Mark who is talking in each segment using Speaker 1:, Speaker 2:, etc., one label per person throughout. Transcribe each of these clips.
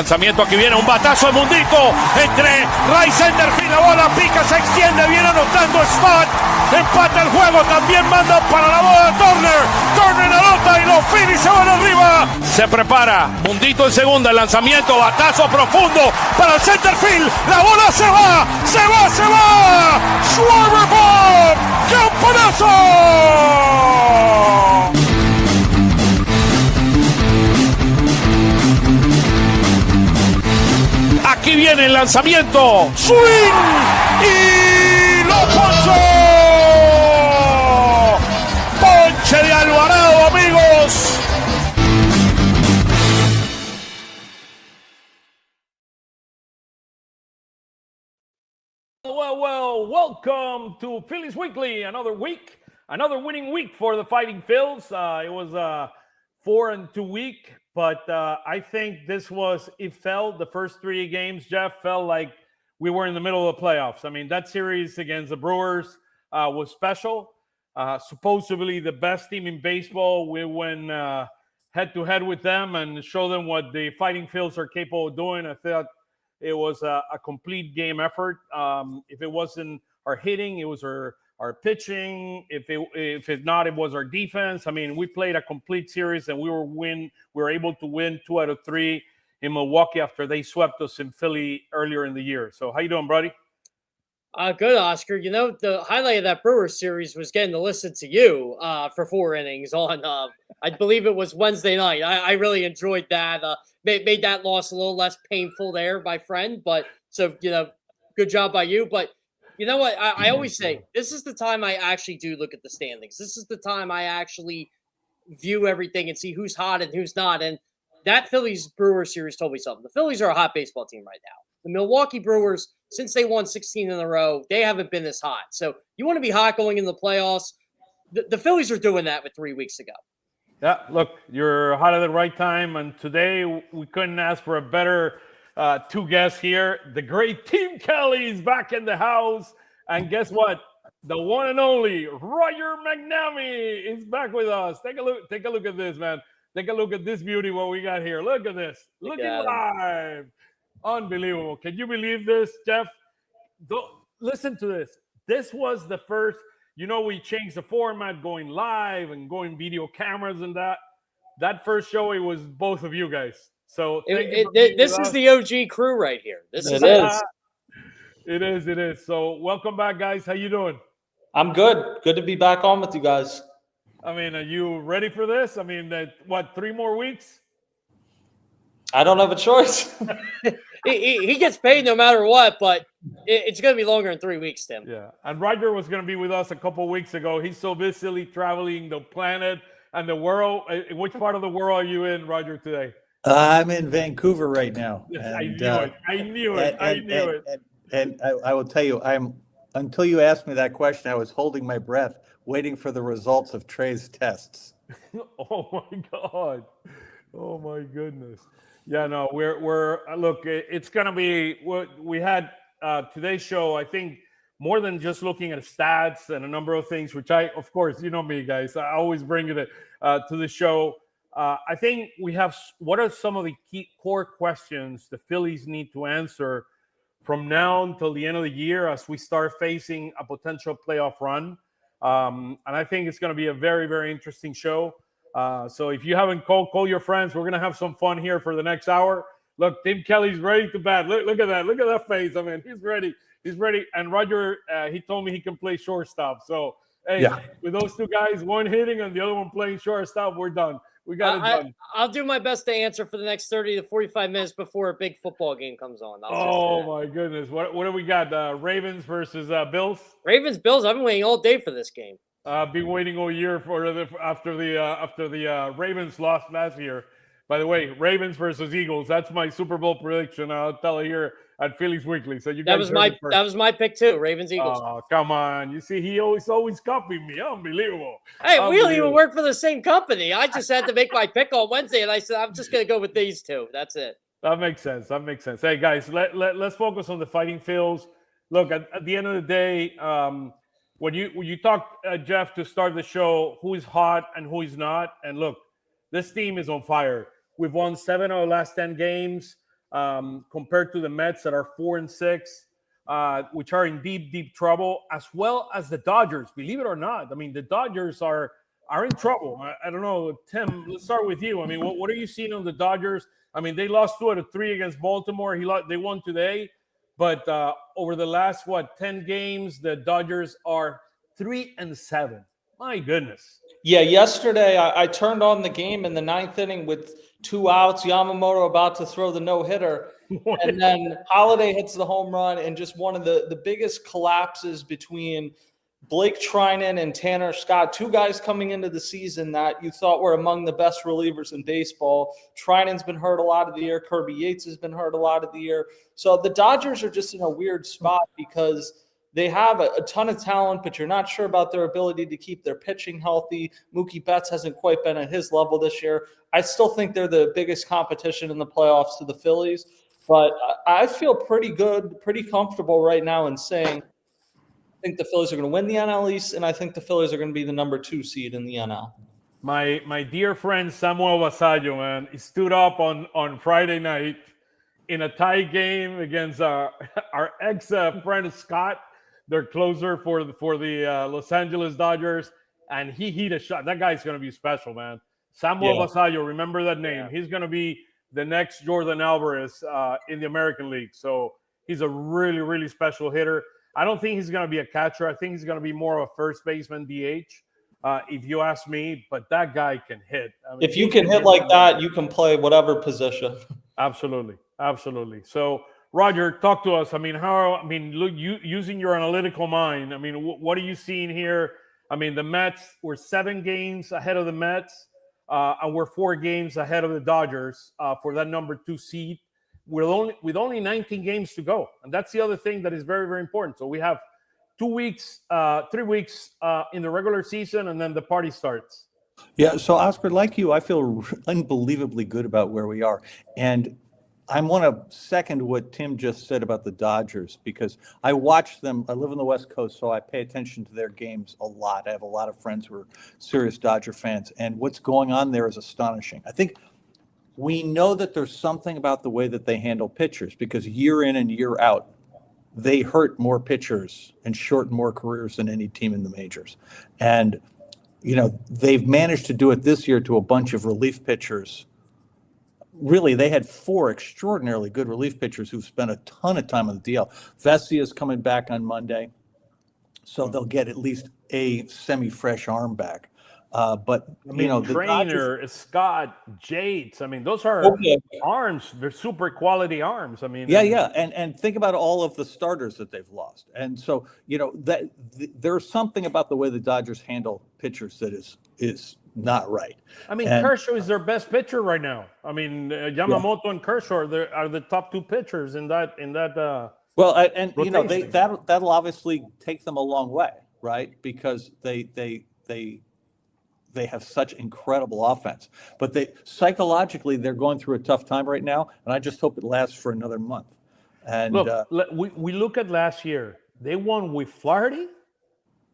Speaker 1: lanzamiento, aquí viene un batazo de Mundito entre right center field, la bola pica, se extiende, viene anotando Stott, empata el juego, también manda para la bola Turner anota y los Phillies se van arriba. Se prepara Mundito en segunda, el lanzamiento, batazo profundo para el center field, la bola se va. Schwarber Bob, ¡campanazo! Aquí viene el lanzamiento, swing y lo ponchó. Ponche de Alvarado, amigos. Well, welcome to Phillies Weekly. Another week, another winning week for the Fighting Phils. It was a 4-2 week. But I think the first 3 games, Jeff, felt like we were in the middle of the playoffs. I mean, that series against the Brewers was special. Supposedly the best team in baseball. We went head-to-head with them and show them what the Fighting Phils are capable of doing. I thought it was a complete game effort. If it wasn't our hitting, it was our pitching. If it's not, it was our defense. I mean, we played a complete series, and we were able to win 2 out of 3 in Milwaukee after they swept us in Philly earlier in the year. So, how you doing, buddy?
Speaker 2: Good, Oscar. You know, the highlight of that Brewers series was getting to listen to you for 4 innings on, I believe it was Wednesday night. I really enjoyed that. Made that loss a little less painful there, my friend. But so, good job by you. But you know what? I always say this is the time I actually do look at the standings. This is the time I actually view everything and see who's hot and who's not. And that Phillies-Brewers series told me something. The Phillies are a hot baseball team right now. The Milwaukee Brewers, since they won 16 in a row, they haven't been this hot. So you want to be hot going into the playoffs. The Phillies are doing that with 3 weeks ago.
Speaker 1: Yeah, look, you're hot at the right time. And today we couldn't ask for a better 2 guests here. The great Team Kelly is back in the house. And guess what? The one and only Roger McNamee is back with us. Take a look at this, man. Take a look at this beauty, what we got here. Look at this. Looking live. Unbelievable. Can you believe this, Jeff? Listen to this. This was the first, we changed the format, going live and going video cameras and that. That first show, it was both of you guys. So
Speaker 2: this is the OG crew right here. It
Speaker 1: is. So welcome back, guys. How you doing?
Speaker 3: I'm good. Good to be back on with you guys.
Speaker 1: I mean, are you ready for this? I mean, 3 more weeks?
Speaker 3: I don't have a choice.
Speaker 2: he gets paid no matter what, but it's going to be longer than 3 weeks, Tim.
Speaker 1: Yeah, and Roger was going to be with us a couple of weeks ago. He's so busy traveling the planet and the world. Which part of the world are you in, Roger, today?
Speaker 4: I'm in Vancouver right now.
Speaker 1: Yes, and, I knew it.
Speaker 4: And I will tell you, until you asked me that question, I was holding my breath, waiting for the results of Trey's tests.
Speaker 1: Oh my God! Oh my goodness! Yeah, no, we're look. It's gonna be what we had today's show. I think more than just looking at stats and a number of things, which of course, you know me, guys. I always bring it to the show. I think we have. What are some of the key core questions the Phillies need to answer from now until the end of the year as we start facing a potential playoff run? And I think it's going to be a very, very interesting show. So if you haven't call your friends. We're going to have some fun here for the next hour. Look, Tim Kelly's ready to bat. Look at that. Look at that face. I mean, he's ready. And Roger, he told me he can play shortstop. So, hey, with those 2 guys, one hitting and the other one playing shortstop, we're done. We got it done.
Speaker 2: I'll do my best to answer for the next 30 to 45 minutes before a big football game comes on.
Speaker 1: My goodness. What do we got? Ravens versus Bills?
Speaker 2: Ravens, Bills. I've been waiting all day for this game.
Speaker 1: I've been waiting all year after the Ravens lost last year. By the way, Ravens versus Eagles. That's my Super Bowl prediction. I'll tell you here at Phillies Weekly. So you guys
Speaker 2: that was my pick too. Ravens, Eagles.
Speaker 1: Oh, come on! You see, he always copied me. Unbelievable.
Speaker 2: Hey, we don't even work for the same company. I just had to make my pick on Wednesday, and I said I'm just going to go with these 2. That's it.
Speaker 1: That makes sense. Hey, guys, let's focus on the Fighting Phils. Look, at the end of the day, when you talk, Jeff, to start the show, who is hot and who is not, and look, this team is on fire. We've won 7 of the last 10 games. compared to the Mets that are 4-6, which are in deep, deep trouble, as well as the Dodgers. Believe it or not, I mean, the Dodgers are in trouble. I don't know, Tim. Let's start with you. I mean, what are you seeing on the Dodgers? I mean, they lost 2 out of 3 against Baltimore. They won today, but over the last 10 games, the Dodgers are 3-7. My goodness.
Speaker 3: Yeah, yesterday I turned on the game in the 9th inning with 2 outs, Yamamoto about to throw the no-hitter, and then Holiday hits the home run, and just one of the biggest collapses between Blake Treinen and Tanner Scott, 2 guys coming into the season that you thought were among the best relievers in baseball. Treinen's been hurt a lot of the year. Kirby Yates has been hurt a lot of the year. So the Dodgers are just in a weird spot because they have a ton of talent, but you're not sure about their ability to keep their pitching healthy. Mookie Betts hasn't quite been at his level this year. I still think they're the biggest competition in the playoffs to the Phillies, but I feel pretty good, pretty comfortable right now in saying I think the Phillies are going to win the NL East, and I think the Phillies are going to be the number 2 seed in the NL.
Speaker 1: My dear friend Samuel Vasallo, man, he stood up on Friday night in a tie game against our ex-friend Scott, their closer for the Los Angeles Dodgers, and he hit a shot. That guy's going to be special, man. Samuel Vasallo, remember that name. He's going to be the next Jordan Alvarez in the American League. So he's a really, really special hitter. I don't think he's going to be a catcher. I think he's going to be more of a first baseman DH, if you ask me. But that guy can hit. I mean,
Speaker 3: if you can hit like that, you can play whatever position.
Speaker 1: Absolutely. Absolutely. So, Roger, talk to us. I mean, look, using your analytical mind, I mean, what are you seeing here? I mean, the Mets were 7 games ahead of the Mets, and we're 4 games ahead of the Dodgers for that number 2 seed. With only 19 games to go, and that's the other thing that is very, very important. So we have 3 weeks in the regular season, and then the party starts.
Speaker 4: Yeah. So Oscar, like you, I feel unbelievably good about where we are, and I want to second what Tim just said about the Dodgers, because I watch them. I live on the West Coast, so I pay attention to their games a lot. I have a lot of friends who are serious Dodger fans, and what's going on there is astonishing. I think we know that there's something about the way that they handle pitchers, because year in and year out, they hurt more pitchers and shorten more careers than any team in the majors. And, they've managed to do it this year to a bunch of relief pitchers. Really, they had 4 extraordinarily good relief pitchers who've spent a ton of time on the DL. Vessia's coming back on Monday, so they'll get at least a semi-fresh arm back. But
Speaker 1: I mean,
Speaker 4: the
Speaker 1: Trainer,
Speaker 4: Dodgers,
Speaker 1: Scott, Yates. I mean, those are arms. They're super quality arms. I mean,
Speaker 4: and think about all of the starters that they've lost. And so, there's something about the way the Dodgers handle pitchers that is not right.
Speaker 1: I mean, Kershaw is their best pitcher right now. I mean, Yamamoto and Kershaw are the top 2 pitchers in that.
Speaker 4: Well, and
Speaker 1: rotation.
Speaker 4: that'll obviously take them a long way, right? Because they have such incredible offense, but psychologically they're going through a tough time right now, and I just hope it lasts for another month. And
Speaker 1: look, we look at last year. They won with Flaherty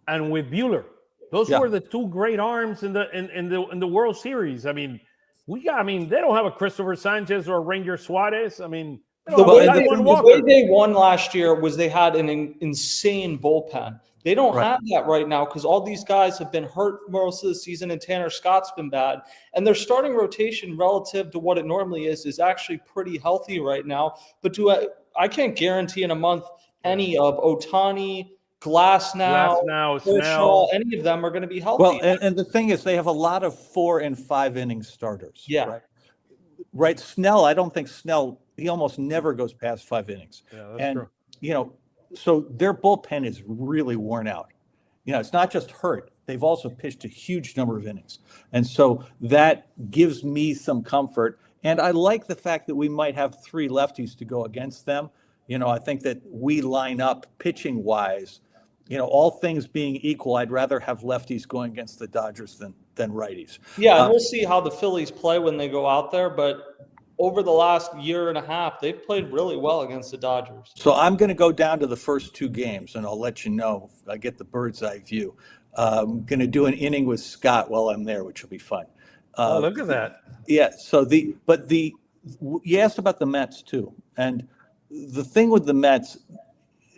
Speaker 1: and with Buehler. Those were the 2 great arms in the World Series. I mean, they don't have a Christopher Sanchez or a Ranger Suarez. I mean,
Speaker 3: the way they won last year was they had an insane bullpen. They don't have that right now because all these guys have been hurt most of the season, and Tanner Scott's been bad. And their starting rotation relative to what it normally is actually pretty healthy right now. But I can't guarantee in a month any of Ohtani, Glasnow,
Speaker 1: Snell,
Speaker 3: any of them are going to be healthy.
Speaker 4: Well, and the thing is, they have a lot of 4 and 5 inning starters.
Speaker 3: Yeah.
Speaker 4: Right. Snell, I don't think he almost never goes past 5 innings.
Speaker 1: Yeah, that's true.
Speaker 4: So their bullpen is really worn out. It's not just hurt. They've also pitched a huge number of innings. And so that gives me some comfort. And I like the fact that we might have 3 lefties to go against them. I think that we line up pitching wise, all things being equal, I'd rather have lefties going against the Dodgers than righties.
Speaker 3: Yeah, and we'll see how the Phillies play when they go out there. But over the last year and a half, they've played really well against the Dodgers.
Speaker 4: So I'm going to go down to the first 2 games, and I'll let you know if I get the bird's eye view. I'm going to do an inning with Scott while I'm there, which will be fun.
Speaker 1: Look at that.
Speaker 4: Yeah. So the You asked about the Mets too, and the thing with the Mets,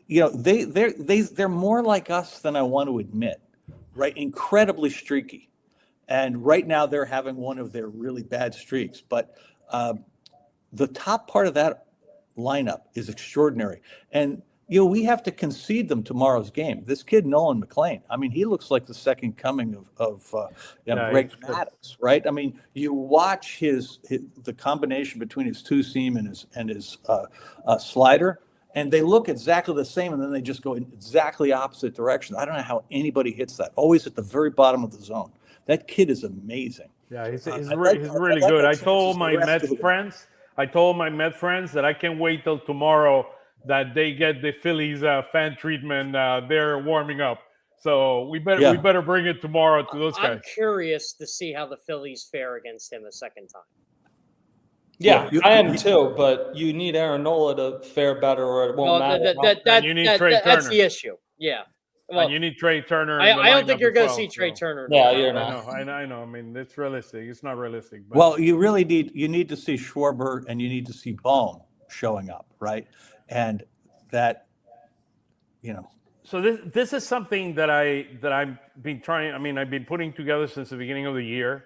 Speaker 4: they're more like us than I want to admit, right? Incredibly streaky, and right now they're having one of their really bad streaks. But the top part of that lineup is extraordinary, and we have to concede them tomorrow's game. This kid Nolan McLean, I mean, he looks like the second coming of Greg Maddux, right? I mean, you watch the combination between his two seam and his slider, and they look exactly the same, and then they just go in exactly opposite direction. I don't know how anybody hits that. Always at the very bottom of the zone. That kid is amazing.
Speaker 1: Yeah, he's really good. I told my Mets friends that I can't wait till tomorrow that they get the Phillies fan treatment. They're warming up, so we better bring it tomorrow to those guys.
Speaker 2: I'm curious to see how the Phillies fare against him a second time.
Speaker 3: Yeah, I am too, but you need Aaron Nola to fare better, or it won't matter.
Speaker 2: That's the issue. Yeah.
Speaker 1: Well, and you need Trey Turner.
Speaker 2: I don't think you're going to see Trey Turner.
Speaker 3: Yeah, you're not.
Speaker 1: I know. I mean, it's realistic. It's not realistic. But.
Speaker 4: Well, you need to see Schwarber and you need to see Bohm showing up, right? And that,
Speaker 1: So this is something that I've been trying. I mean, I've been putting together since the beginning of the year.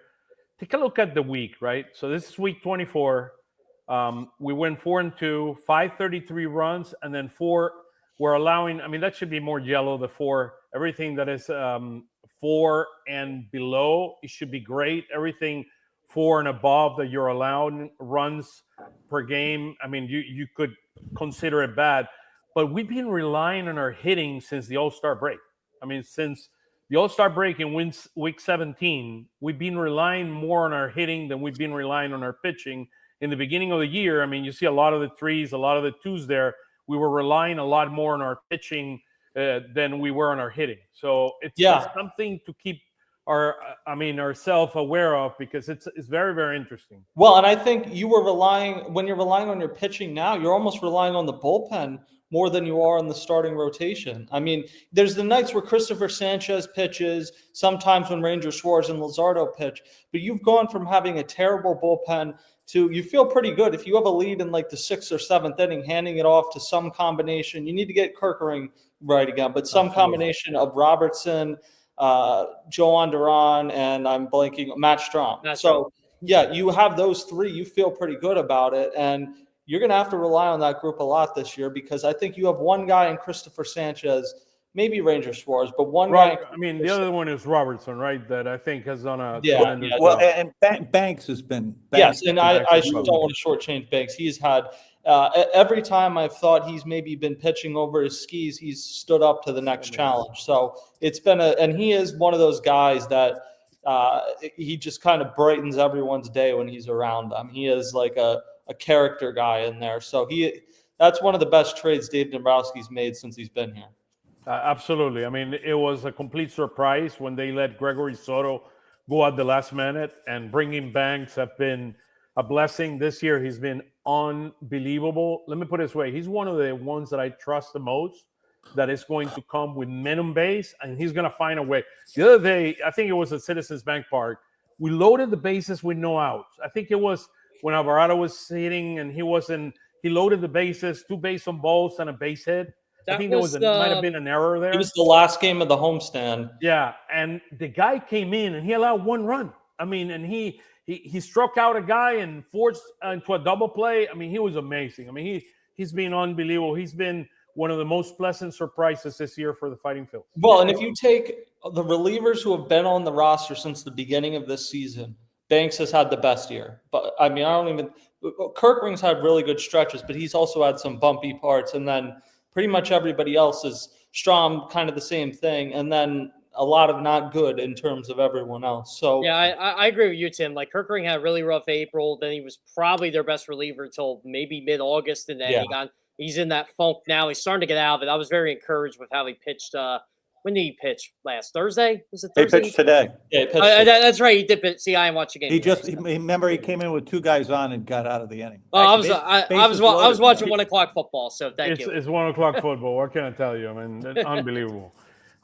Speaker 1: Take a look at the week, right? So this is week 24. We went 4-2, 533 runs, and then 4. We're allowing. I mean, that should be more yellow. The 4, everything that is 4 and below, it should be great. Everything 4 and above that you're allowing runs per game. I mean, you could consider it bad, but we've been relying on our hitting since the All-Star break. I mean, since the All-Star break in week 17, we've been relying more on our hitting than we've been relying on our pitching. In the beginning of the year, I mean, you see a lot of the 3s, a lot of the 2s there. We were relying a lot more on our pitching than we were on our hitting. So it's something to keep ourselves aware of, because it's very, very interesting.
Speaker 3: Well, and I think when you're relying on your pitching now, you're almost relying on the bullpen more than you are on the starting rotation. I mean, there's the nights where Christopher Sanchez pitches, sometimes when Ranger Suarez and Luzardo pitch, but you've gone from having a terrible bullpen to, you feel pretty good if you have a lead in like the 6th or 7th inning, handing it off to some combination. You need to get Kerkering right again, but some combination of Robertson, Joan Duran, and I'm blanking, Matt Strom. You have those 3. You feel pretty good about it, and you're going to have to rely on that group a lot this year, because I think you have one guy in Christopher Sanchez, maybe Ranger Suarez, but one guy.
Speaker 1: I mean, the other one is Robertson, right? That I think has done a
Speaker 4: tremendous job. And Banks has been.
Speaker 3: Yes, and I don't want to shortchange Banks. He's had every time I've thought he's maybe been pitching over his skis, he's stood up to the next challenge. So it's been and he is one of those guys that he just kind of brightens everyone's day when he's around them. He is like a character guy in there. So that's one of the best trades Dave Dombrowski's made since he's been here.
Speaker 1: Absolutely. I mean, it was a complete surprise when they let Gregory Soto go at the last minute, and bringing Banks have been a blessing. This year, he's been unbelievable. Let me put it this way. He's one of the ones that I trust the most, that is going to come with minimum base, and he's going to find a way. The other day, I think it was at Citizens Bank Park, we loaded the bases with no outs. I think it was when Alvarado was hitting, and he loaded the bases, 2 base on balls and a base hit. I think might have been an error there.
Speaker 3: It was the last game of the homestand.
Speaker 1: Yeah, and the guy came in and he allowed 1 run. I mean, and he struck out a guy and forced into a double play. I mean, he was amazing. I mean, he's been unbelievable. He's been one of the most pleasant surprises this year for the Fighting Phillies.
Speaker 3: Well, and if you take the relievers who have been on the roster since the beginning of this season, Banks has had the best year. But I mean, Kerkering's had really good stretches, but he's also had some bumpy parts, and then pretty much everybody else is Strom, kind of the same thing, and then a lot of not good in terms of everyone else. So
Speaker 2: yeah, I agree with you, Tim. Like, Kerkering had a really rough April. Then he was probably their best reliever until maybe mid-August, and then he's in that funk now. He's starting to get out of it. I was very encouraged with how he pitched. When did he pitch last Thursday? Was it Thursday?
Speaker 4: He pitched today.
Speaker 3: Yeah, he pitched
Speaker 2: that's right. He did pitch. See, I didn't watch the game.
Speaker 4: Remember he came in with 2 guys on and got out of the inning.
Speaker 2: Oh, I was watching 1 o'clock football. So thank you.
Speaker 1: It's 1 o'clock football. What can I tell you? I mean,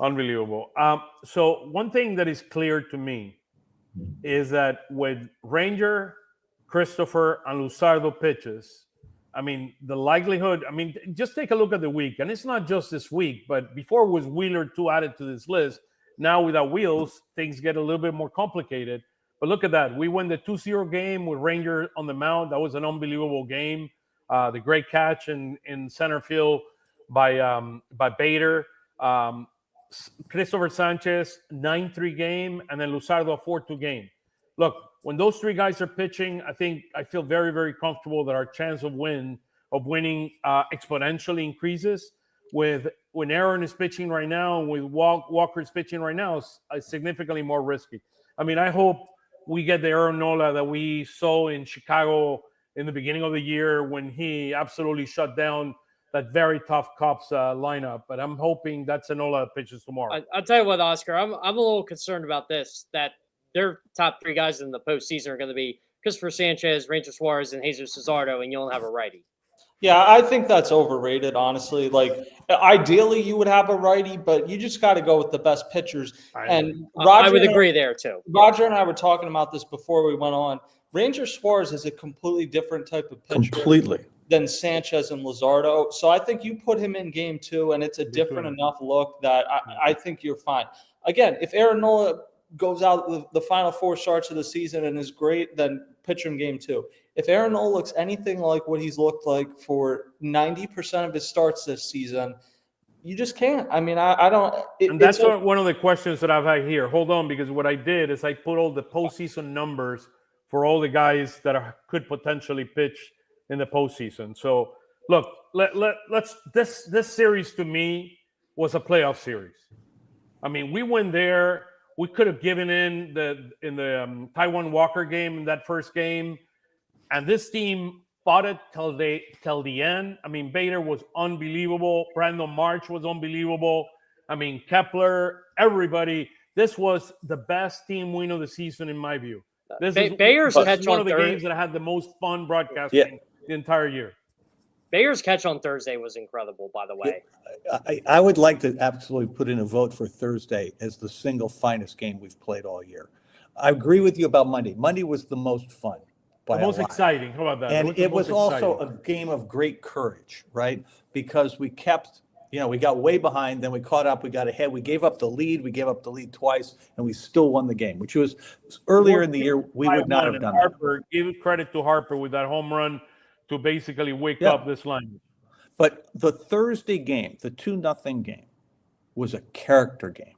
Speaker 1: unbelievable. So one thing that is clear to me is that with Ranger, Christopher, and Luzardo pitches, I mean, the likelihood, I mean, just take a look at the week. And it's not just this week, but before was Wheeler 2 added to this list. Now without Wheels, things get a little bit more complicated. But look at that. We won the 2-0 game with Ranger on the mound. That was an unbelievable game. The great catch in center field by Bader. Christopher Sanchez, 9-3 game, and then Luzardo, a 4-2 game. Look, when those three guys are pitching, I feel very, very comfortable that our chance of winning exponentially increases. When Aaron is pitching right now and with Walker is pitching right now, is significantly more risky. I mean, I hope we get the Aaron Nola that we saw in Chicago in the beginning of the year when he absolutely shut down that very tough Cubs lineup. But I'm hoping that's Nola that pitches tomorrow.
Speaker 2: I'll tell you what, Oscar, I'm a little concerned about this, that their top three guys in the postseason are going to be Christopher Sanchez, Ranger Suarez, and Jesus Luzardo, and you don't have a righty.
Speaker 3: Yeah, I think that's overrated, honestly. Like, ideally, you would have a righty, but you just got to go with the best pitchers. And
Speaker 2: I would agree there, too.
Speaker 3: Roger and I were talking about this before we went on. Ranger Suarez is a completely different type of pitcher than Sanchez and Luzardo. So I think you put him in game 2, and it's a different enough look that I think you're fine. Again, if Aaron Nola goes out with the final 4 starts of the season and is great, then pitch him game 2. If Aaron Nola looks anything like what he's looked like for 90% of his starts this season, you just can't. I mean, I don't.
Speaker 1: And that's one of the questions that I've had here. Hold on, because what I did is I put all the postseason numbers for all the guys that could potentially pitch in the postseason. So, look, let's. This series to me was a playoff series. I mean, we went there. We could have given in the Taiwan Walker game in that first game. And this team fought it till the end. I mean, Bader was unbelievable. Brandon March was unbelievable. I mean, Kepler, everybody. This was the best team win of the season, in my view. This
Speaker 2: Bayer's catch
Speaker 1: is one
Speaker 2: on
Speaker 1: of the
Speaker 2: Thursday
Speaker 1: games that had the most fun broadcasting the entire year.
Speaker 2: Bayer's catch on Thursday was incredible, by the way.
Speaker 4: I would like to absolutely put in a vote for Thursday as the single finest game we've played all year. I agree with you about Monday. Monday was the most fun.
Speaker 1: The most exciting. How about that?
Speaker 4: And it was also a game of great courage, right? Because we kept, we got way behind, then we caught up, we got ahead, we gave up the lead, twice, and we still won the game, which was earlier in the year, we would not have done
Speaker 1: Harper, give credit to Harper with that home run to basically wake up this line.
Speaker 4: But the Thursday game, the 2-0 game, was a character game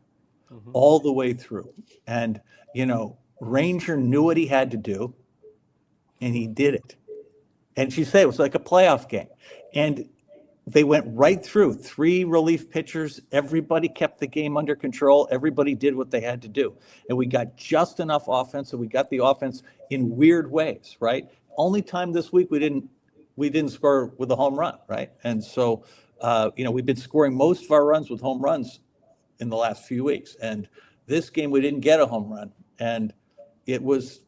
Speaker 4: all the way through. And, Ranger knew what he had to do. And he did it. And she said it was like a playoff game. And they went right through 3 relief pitchers. Everybody kept the game under control. Everybody did what they had to do. And we got just enough offense, and we got the offense in weird ways, right? Only time this week we didn't score with a home run, right? And so, we've been scoring most of our runs with home runs in the last few weeks. And this game we didn't get a home run. And it was,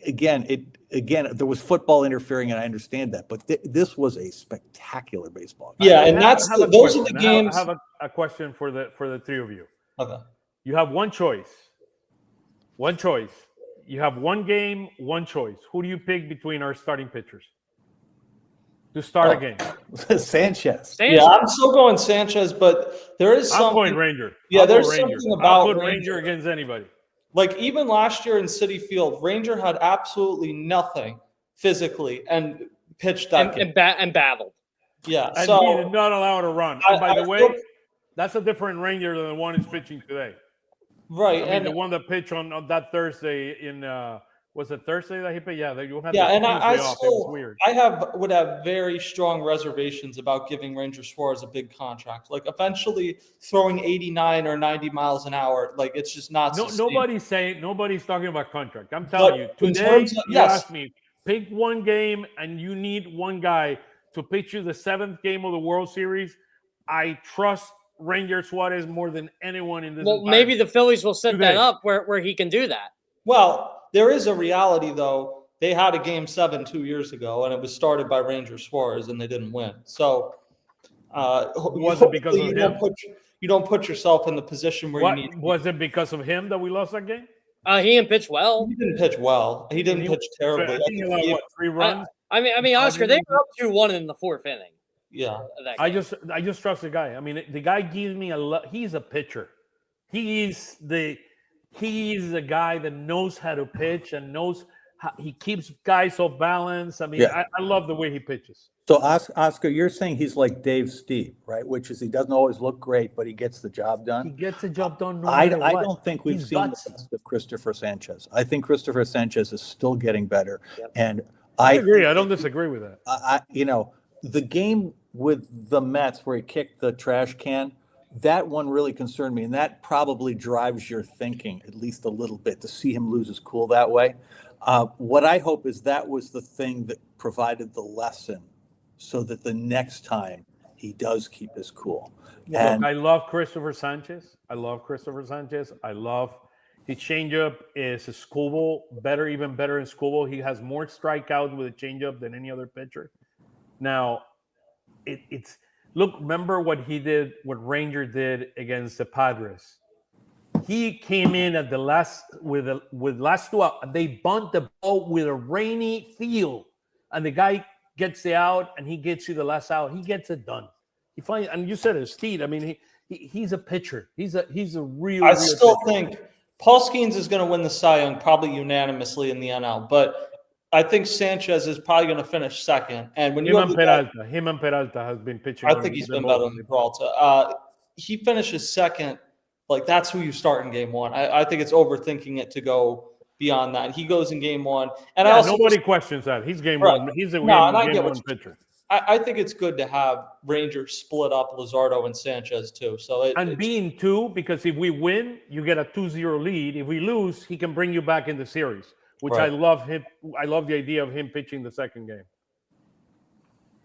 Speaker 4: again, there was football interfering, and I understand that, but this was a spectacular baseball game.
Speaker 3: Yeah, and those are the games.
Speaker 1: I have a question for the three of you.
Speaker 3: Okay.
Speaker 1: You have one choice. One choice. You have one game, one choice. Who do you pick between our starting pitchers to start a game?
Speaker 4: Sanchez.
Speaker 3: Yeah, I'm still going Sanchez, but there is something.
Speaker 1: I'm going Ranger.
Speaker 3: Yeah, there's something about
Speaker 1: I'll put Ranger against anybody.
Speaker 3: Like, even last year in Citi Field, Ranger had absolutely nothing physically and pitched that
Speaker 2: and battled.
Speaker 3: Yeah,
Speaker 1: and
Speaker 3: so
Speaker 1: he did not allow to run. And by the way, that's a different Ranger than the one who's pitching today.
Speaker 3: Right,
Speaker 1: I mean,
Speaker 3: and
Speaker 1: the one that pitched on that Thursday in was it Thursday that he pitched? Yeah, you had
Speaker 3: and
Speaker 1: I still, it was weird.
Speaker 3: I would have very strong reservations about giving Ranger Suarez a big contract. Like, eventually throwing 89 or 90 miles an hour, like, it's just not.
Speaker 1: Nobody's talking about contract. I'm telling you, today you asked me, pick one game, and you need one guy to pitch you the 7th game of the World Series. I trust Ranger Suarez more than anyone in this.
Speaker 2: Well, maybe the Phillies will set that up where he can do that.
Speaker 3: Well, there is a reality, though. They had a Game 7 2 years ago, and it was started by Ranger Suarez, and they didn't win. So,
Speaker 1: was it because of him?
Speaker 3: You don't put yourself in the position where you need.
Speaker 1: Was it because of him that we lost that game?
Speaker 2: He didn't pitch well.
Speaker 3: He didn't pitch well. He didn't pitch terribly.
Speaker 1: I think he allowed, what, 3 runs?
Speaker 2: I mean, Oscar, they were up 2-1 in the 4th inning.
Speaker 3: Yeah.
Speaker 1: I just trust the guy. I mean, the guy gives me he's a pitcher. He's the guy that knows how to pitch and knows how he keeps guys off balance. I mean,
Speaker 4: Yeah.
Speaker 1: I love the way he pitches.
Speaker 4: So Oscar, you're saying he's like Dave Steve, right? Which is he doesn't always look great, but he gets the job
Speaker 1: He
Speaker 4: done.
Speaker 1: gets the job done. No
Speaker 4: I
Speaker 1: matter what.
Speaker 4: don't think we've
Speaker 1: He's
Speaker 4: seen the
Speaker 1: gutsy.
Speaker 4: best of Christopher Sanchez. I think Christopher Sanchez is still getting better.
Speaker 2: Yep.
Speaker 4: And
Speaker 1: I agree. I don't disagree with that.
Speaker 4: The game with the Mets where he kicked the trash can, that one really concerned me. And that probably drives your thinking at least a little bit to see him lose his cool that way. What I hope is that was the thing that provided the lesson so that the next time he does keep his cool.
Speaker 1: Look, I love Christopher Sanchez. I love his changeup is a schoolball, even better in schoolball. He has more strikeouts with a changeup than any other pitcher. Now, it's look. Remember what Ranger did against the Padres. He came in at the last with last 2 out. They bunt the ball with a rainy field, and the guy gets the out, and he gets you the last out. He gets it done. He finds, and you said it, Steve. I mean, he's a pitcher. He's a real.
Speaker 3: I still think Paul Skeens is going to win the Cy Young probably unanimously in the NL, but I think Sanchez is probably going to finish second. And when
Speaker 1: him and Peralta has been pitching.
Speaker 3: I think he's been better than Peralta. He finishes second. Like, that's who you start in game one. I think it's overthinking it to go beyond that. He goes in game one. And
Speaker 1: nobody questions that. He's game one. He's a game one pitcher.
Speaker 3: I think it's good to have Rangers split up Luzardo and Sanchez too. So
Speaker 1: being 2, because if we win, you get a 2-0 lead. If we lose, he can bring you back in the series, which
Speaker 3: Right.
Speaker 1: I love him. I love the idea of him pitching the second game.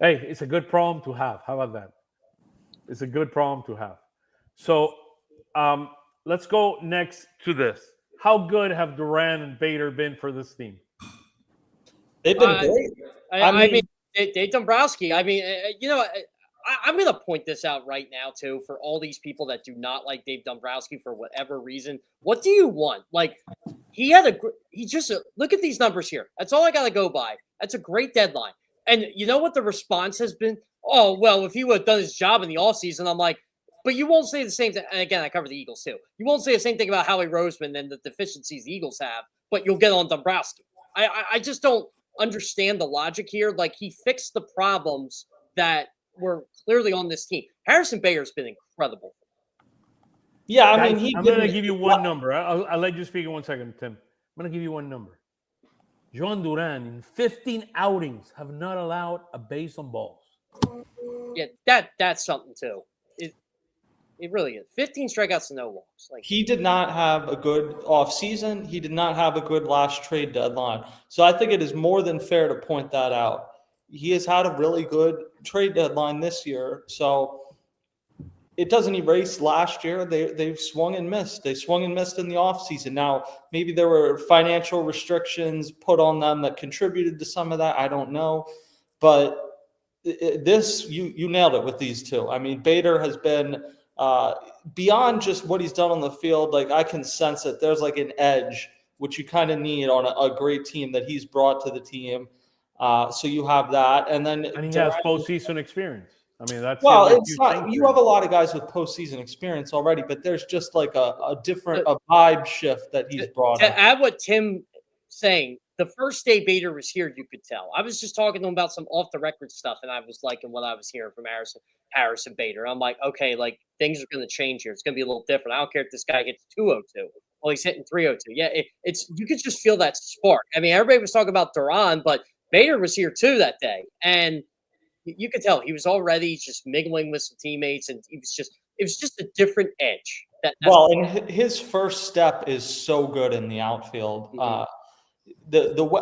Speaker 1: Hey, it's a good problem to have. How about that? It's a good problem to have. So let's go next to this. How good have Duran and Bader been for this team?
Speaker 3: they've been great.
Speaker 2: I mean, Dave Dombrowski. I mean, I'm going to point this out right now, too, for all these people that do not like Dave Dombrowski for whatever reason. What do you want? Like, look at these numbers here. That's all I got to go by. That's a great deadline. And you know what the response has been? Oh, well, if he would have done his job in the offseason, I'm like, but you won't say the same thing. And again, I cover the Eagles, too. You won't say the same thing about Howie Roseman and the deficiencies the Eagles have, but you'll get on Dombrowski. I just don't understand the logic here. Like, he fixed the problems that were clearly on this team. Harrison Bader's been incredible.
Speaker 3: Yeah, I mean,
Speaker 1: I'm going to give you one number. I'll let you speak in 1 second, Tim. I'm going to give you one number. John Duran, in 15 outings, have not allowed a base on balls.
Speaker 2: Yeah, that's something, too. It really is. 15 strikeouts and no walks. Like,
Speaker 3: he did not have a good offseason. He did not have a good last trade deadline. So I think it is more than fair to point that out. He has had a really good trade deadline this year. So it doesn't erase last year. They've swung and missed. They swung and missed in the offseason. Now, maybe there were financial restrictions put on them that contributed to some of that. I don't know. But you nailed it with these two. I mean, Bader has been beyond just what he's done on the field. Like, I can sense it. There's like an edge, which you kind of need on a great team that he's brought to the team. So you have that. And then
Speaker 1: he has postseason experience. I mean, that's
Speaker 3: it's not. You have a lot of guys with postseason experience already, but there's just like a different vibe shift that he's brought.
Speaker 2: To add what Tim saying, the first day Bader was here, you could tell. I was just talking to him about some off the record stuff, and I was liking what I was hearing from Harrison Bader. I'm like, okay, like, things are going to change here. It's going to be a little different. I don't care if this guy hits 202. Well, he's hitting 302. Yeah, it's you could just feel that spark. I mean, everybody was talking about Duran, but Bader was here too that day, and you could tell he was already just mingling with some teammates, and it was just a different edge.
Speaker 3: And his first step is so good in the outfield.
Speaker 2: Mm-hmm.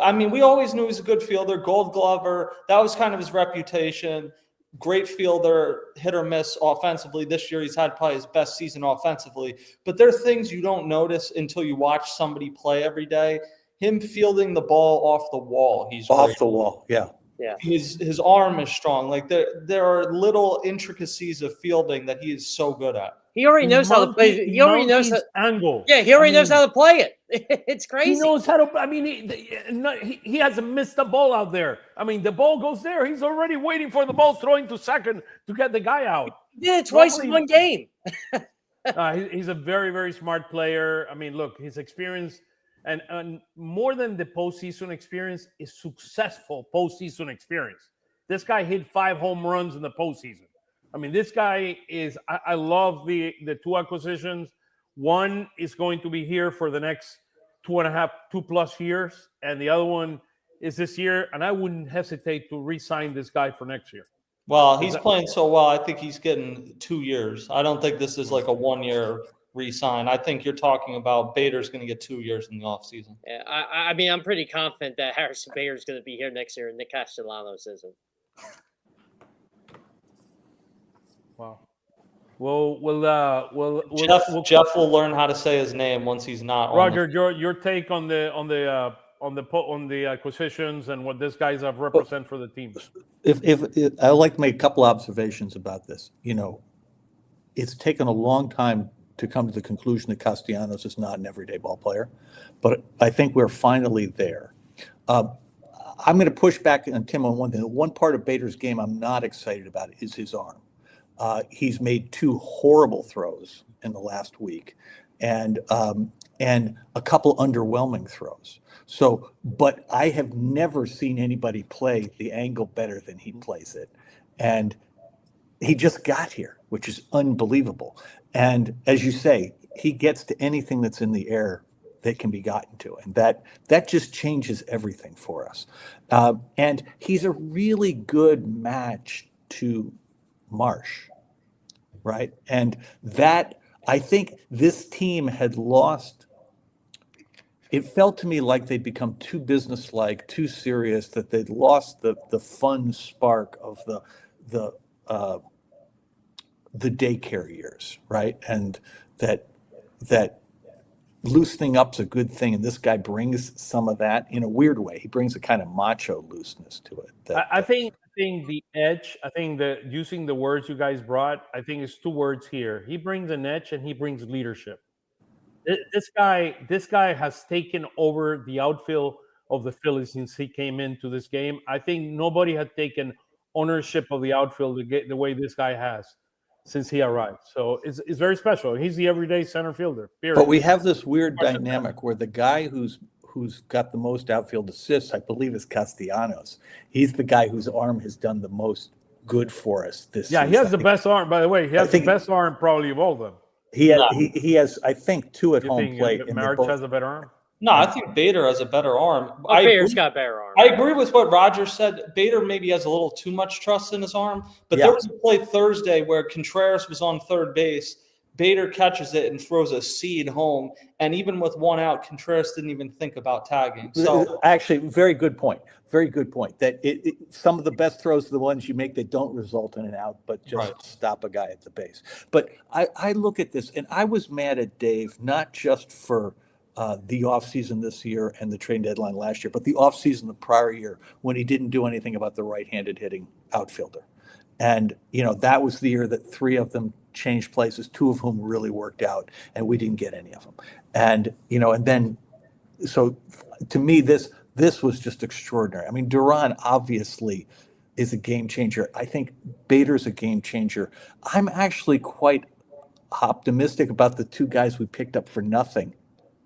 Speaker 3: I mean, we always knew he was a good fielder, Gold Glover. That was kind of his reputation. Great fielder, hit or miss offensively. This year, he's had probably his best season offensively. But there are things you don't notice until you watch somebody play every day. Him fielding the ball off the wall. He's
Speaker 4: off
Speaker 3: great.
Speaker 4: the wall. Yeah.
Speaker 2: Yeah.
Speaker 3: His arm is strong. Like there are little intricacies of fielding that he is so good at.
Speaker 2: He already knows how to play. He already knows
Speaker 1: his angle.
Speaker 2: Yeah, he already knows how to play it. It's crazy.
Speaker 1: He knows how to. I mean, he hasn't missed the ball out there. I mean, the ball goes there. He's already waiting for the ball, throwing to second to get the guy out.
Speaker 2: He did it twice in one game.
Speaker 1: He's a very, very smart player. I mean, look, his experience and more than the postseason experience is successful postseason experience. This guy hit 5 home runs in the postseason. I mean, this guy is. I love the 2 acquisitions. One is going to be here for the next 2+ years, and the other one is this year. And I wouldn't hesitate to re-sign this guy for next year.
Speaker 3: Well, he's playing so well. I think he's getting 2 years. I don't think this is like a 1-year re-sign. I think you're talking about Bader's going to get 2 years in the offseason.
Speaker 2: Yeah, I mean, I'm pretty confident that Harrison Bader's going to be here next year, and Nick Castellanos isn't.
Speaker 1: Wow. Well,
Speaker 3: Jeff will learn how to say his name once he's not.
Speaker 1: Roger, your take on the acquisitions and what these guys have represent for the team.
Speaker 4: If I'd like to make a couple observations about this. You know, it's taken a long time to come to the conclusion that Castellanos is not an everyday ball player, but I think we're finally there. I'm going to push back on Tim on one thing. The one part of Bader's game I'm not excited about is his arm. He's made 2 horrible throws in the last week, and a couple underwhelming throws. So, but I have never seen anybody play the angle better than he plays it, and he just got here, which is unbelievable. And as you say, he gets to anything that's in the air that can be gotten to, and that just changes everything for us. And he's a really good match to Marsh, right? And that, I think this team had lost. It felt to me like they'd become too businesslike, too serious, that they'd lost the fun spark of the daycare years, right? And that loosening up's a good thing, and this guy brings some of that in a weird way. He brings a kind of macho looseness to it.
Speaker 1: I think the edge. I think that using the words you guys brought, I think it's 2 words here. He brings an edge, and he brings leadership. This guy has taken over the outfield of the Phillies since he came into this game. I think nobody had taken ownership of the outfield the way this guy has since he arrived. So it's very special. He's the everyday center fielder. Period.
Speaker 4: But we have this weird dynamic where the guy who's got the most outfield assists, I believe, is Castellanos. He's the guy whose arm has done the most good for us this season.
Speaker 1: He has the best arm, by the way. He has the best arm probably of all of them.
Speaker 4: He has, I think, 2 at home plate.
Speaker 1: March has a better arm?
Speaker 3: No, I think Bader has a better arm.
Speaker 2: Bader's got a better arm.
Speaker 3: I agree with what Roger said. Bader maybe has a little too much trust in his arm, but there was a play Thursday where Contreras was on third base. Bader catches it and throws a seed home, and even with 1 out, Contreras didn't even think about tagging. So
Speaker 4: actually, very good point. Very good point. That some of the best throws are the ones you make that don't result in an out, but just stop a guy at the base. But I look at this, and I was mad at Dave, not just for the offseason this year and the trade deadline last year, but the offseason the prior year when he didn't do anything about the right-handed hitting outfielder. And, that was the year that 3 of them changed places, 2 of whom really worked out, and we didn't get any of them. And, and then, so to me, this was just extraordinary. I mean, Duran obviously is a game changer. I think Bader's a game changer. I'm actually quite optimistic about the 2 guys we picked up for nothing,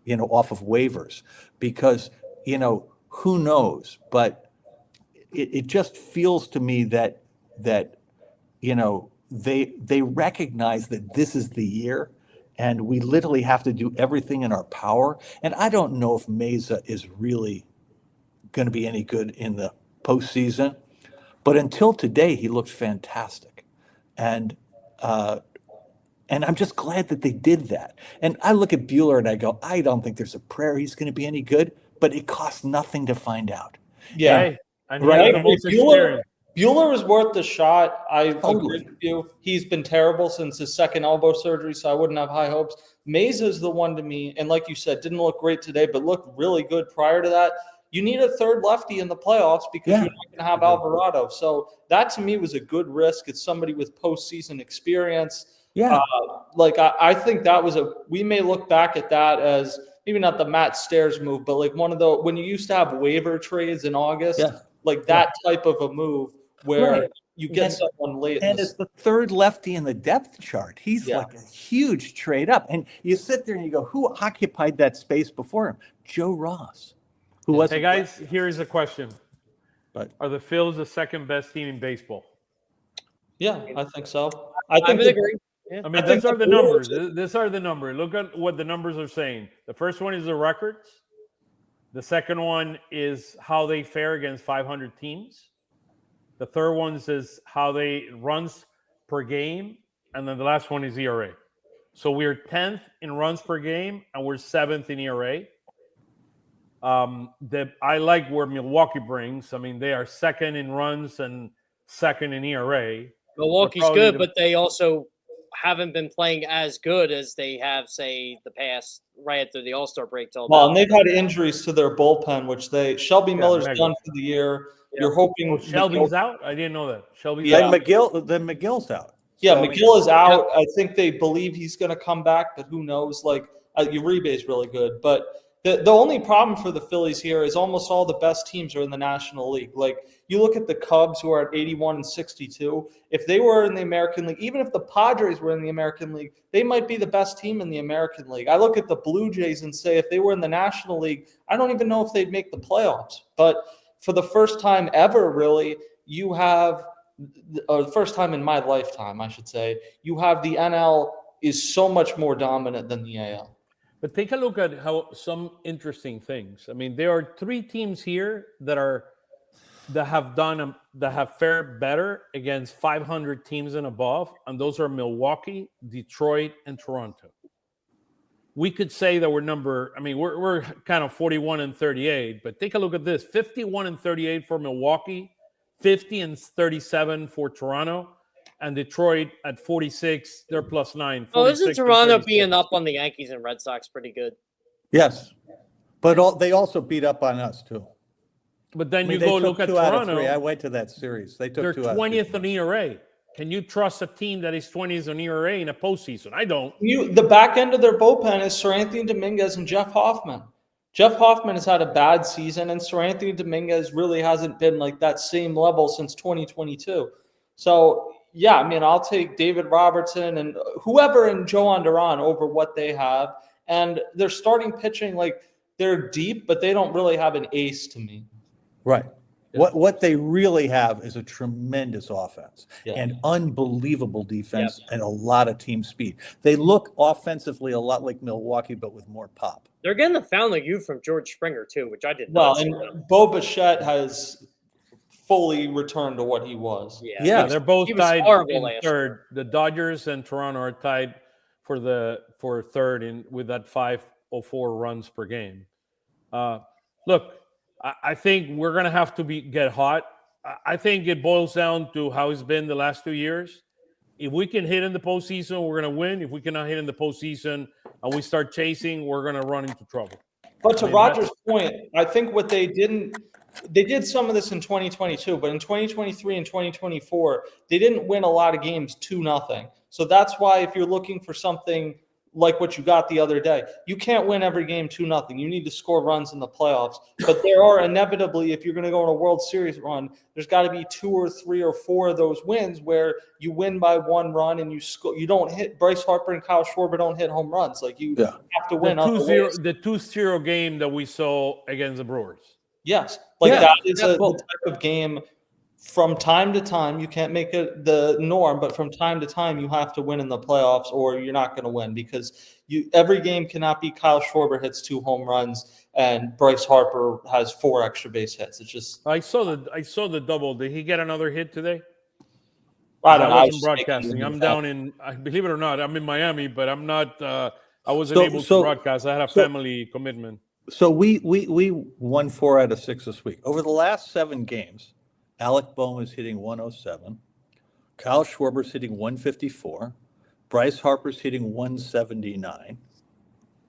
Speaker 4: off of waivers, because, who knows? But it just feels to me that they recognize that this is the year, and we literally have to do everything in our power. And I don't know if Meza is really going to be any good in the postseason, but until today, he looked fantastic. And I'm just glad that they did that. And I look at Buehler and I go, I don't think there's a prayer he's going to be any good, but it costs nothing to find out.
Speaker 3: Yeah.
Speaker 1: And right.
Speaker 3: Buehler is worth the shot. I agree with you. He's been terrible since his second elbow surgery, so I wouldn't have high hopes. Meza is the one to me, and like you said, didn't look great today, but looked really good prior to that. you need a third lefty in the playoffs because you're not going to have Alvarado. So that to me was a good risk. It's somebody with postseason experience.
Speaker 4: Yeah.
Speaker 3: I think that was we may look back at that as maybe not the Matt Stairs move, but like one of the, when you used to have waiver trades in August, that type of a move where you get someone late.
Speaker 4: And it's the third lefty in the depth chart. He's like a huge trade up. And you sit there and you go, who occupied that space before him? Joe Ross. Who was?
Speaker 1: Hey guys, here's a question.
Speaker 4: But
Speaker 1: are the Phils the second best team in baseball?
Speaker 3: Yeah, I think so. I
Speaker 2: would agree.
Speaker 1: Yeah. I mean, these are the numbers. These are the numbers. Look at what the numbers are saying. The first one is the records. The second one is how they fare against 500 teams. The third one is how they runs per game. And then the last one is ERA. So we're 10th in runs per game, and we're 7th in ERA. I like where Milwaukee brings. I mean, they are second in runs and second in ERA.
Speaker 2: Milwaukee's good, but they also haven't been playing as good as they have, say, the past right after the All-Star break.
Speaker 3: And they've had injuries to their bullpen, which Shelby Miller's done for the year. Yeah. You're hoping
Speaker 1: Shelby's out. I didn't know that. Shelby's
Speaker 4: out. McGill's out.
Speaker 3: Yeah, so, McGill is out. I think they believe he's going to come back, but who knows? Like Uribe is really good, but the only problem for the Phillies here is almost all the best teams are in the National League. Like you look at the Cubs, who are at 81 and 62. If they were in the American League, even if the Padres were in the American League, they might be the best team in the American League. I look at the Blue Jays and say if they were in the National League, I don't even know if they'd make the playoffs. But for the first time ever, really, you have the first time in my lifetime, I should say, you have the NL is so much more dominant than the AL.
Speaker 1: But take a look at how some interesting things. I mean, there are three teams here that have fared better against 500 teams and above, and those are Milwaukee, Detroit, and Toronto. We could say that we're kind of 41 and 38, but take a look at this: 51 and 38 for Milwaukee, 50 and 37 for Toronto. And Detroit at 46, they're +9.
Speaker 2: Oh, isn't Toronto being up on the Yankees and Red Sox pretty good?
Speaker 4: Yes, but they also beat up on us too.
Speaker 1: But then you go look at Toronto.
Speaker 4: I went to that series. They're
Speaker 1: 20th in ERA. Can you trust a team that is 20th in ERA in a postseason? I don't.
Speaker 3: The back end of their bullpen is Sir Anthony Dominguez and Jeff Hoffman. Jeff Hoffman has had a bad season, and Sir Anthony Dominguez really hasn't been like that same level since 2022. So. Yeah, I mean, I'll take David Robertson and whoever and Joan Duran over what they have. And they're starting pitching, like they're deep, but they don't really have an ace to me.
Speaker 4: Right. Yeah. What they really have is a tremendous offense and unbelievable defense and a lot of team speed. They look offensively a lot like Milwaukee, but with more pop.
Speaker 2: They're getting the foul of youth from George Springer, too, which I did
Speaker 3: not see. And Bo Bichette has fully returned to what he was.
Speaker 1: Yeah, they're both tied in third. The Dodgers and Toronto are tied for third with that 504 runs per game. Look, I think we're gonna have to get hot. I think it boils down to how it's been the last 2 years. If we can hit in the postseason, we're gonna win. If we cannot hit in the postseason and we start chasing, we're gonna run into trouble.
Speaker 3: But to Roger's point, I think what they did some of this in 2022, but in 2023 and 2024, they didn't win a lot of games 2-0. So that's why if you're looking for something like what you got the other day, you can't win every game 2-0. You need to score runs in the playoffs. But there are inevitably, if you're going to go on a World Series run, there's got to be 2 or 3 or 4 of those wins where you win by 1 run and you don't hit. Bryce Harper and Kyle Schwarber don't hit home runs. Like you have to win.
Speaker 1: The 2-0 game that we saw against the Brewers.
Speaker 3: Yes. That is the type of game from time to time. You can't make it the norm, but from time to time you have to win in the playoffs or you're not going to win because every game cannot be Kyle Schwarber hits 2 home runs and Bryce Harper has 4 extra base hits. It's just
Speaker 1: I saw the double. Did he get another hit today?
Speaker 3: I don't know. I
Speaker 1: wasn't broadcasting. I'm down in, believe it or not, I'm in Miami, but I'm not I wasn't able to broadcast. I had a family commitment.
Speaker 4: So we won 4 out of 6 this week. Over the last 7 games, Alec Bohm is hitting 107. Kyle Schwarber's hitting 154. Bryce Harper's hitting 179.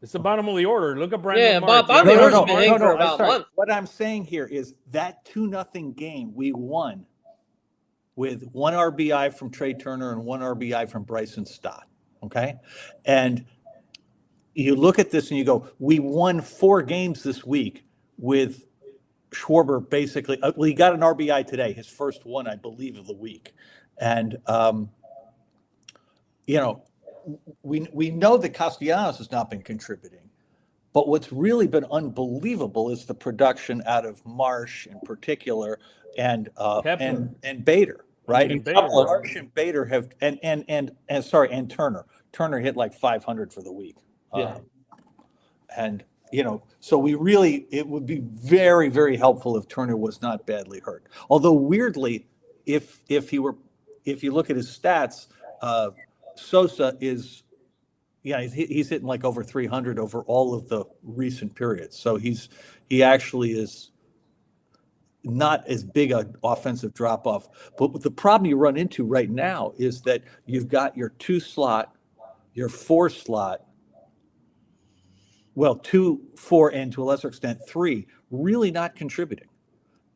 Speaker 1: It's the bottom of the order. Look at Brandon
Speaker 2: Yeah,
Speaker 1: March.
Speaker 2: Bobby
Speaker 1: Yeah.
Speaker 2: Orr's been in for
Speaker 4: I'm
Speaker 2: about a
Speaker 4: sorry.
Speaker 2: month.
Speaker 4: What I'm saying here is that 2-0 game we won with 1 RBI from Trey Turner and 1 RBI from Bryson Stott. Okay, and you look at this and you go, we won 4 games this week with Schwarber basically. Well, he got an RBI today, his first one, I believe, of the week, and you know, we know that Castellanos has not been contributing, but what's really been unbelievable is the production out of Marsh in particular, and Bader, right?
Speaker 1: And Bader.
Speaker 4: Marsh and Bader have and Turner. Turner hit like 500 for the week.
Speaker 3: Yeah.
Speaker 4: And you know, so it would be very, very helpful if Turner was not badly hurt. Although weirdly, if you look at his stats, Sosa is, he's hitting like over 300 over all of the recent periods. So he actually is not as big an offensive drop off. But the problem you run into right now is that you've got your 2 slot, your 4 slot, well, 2, 4, and to a lesser extent 3 really not contributing.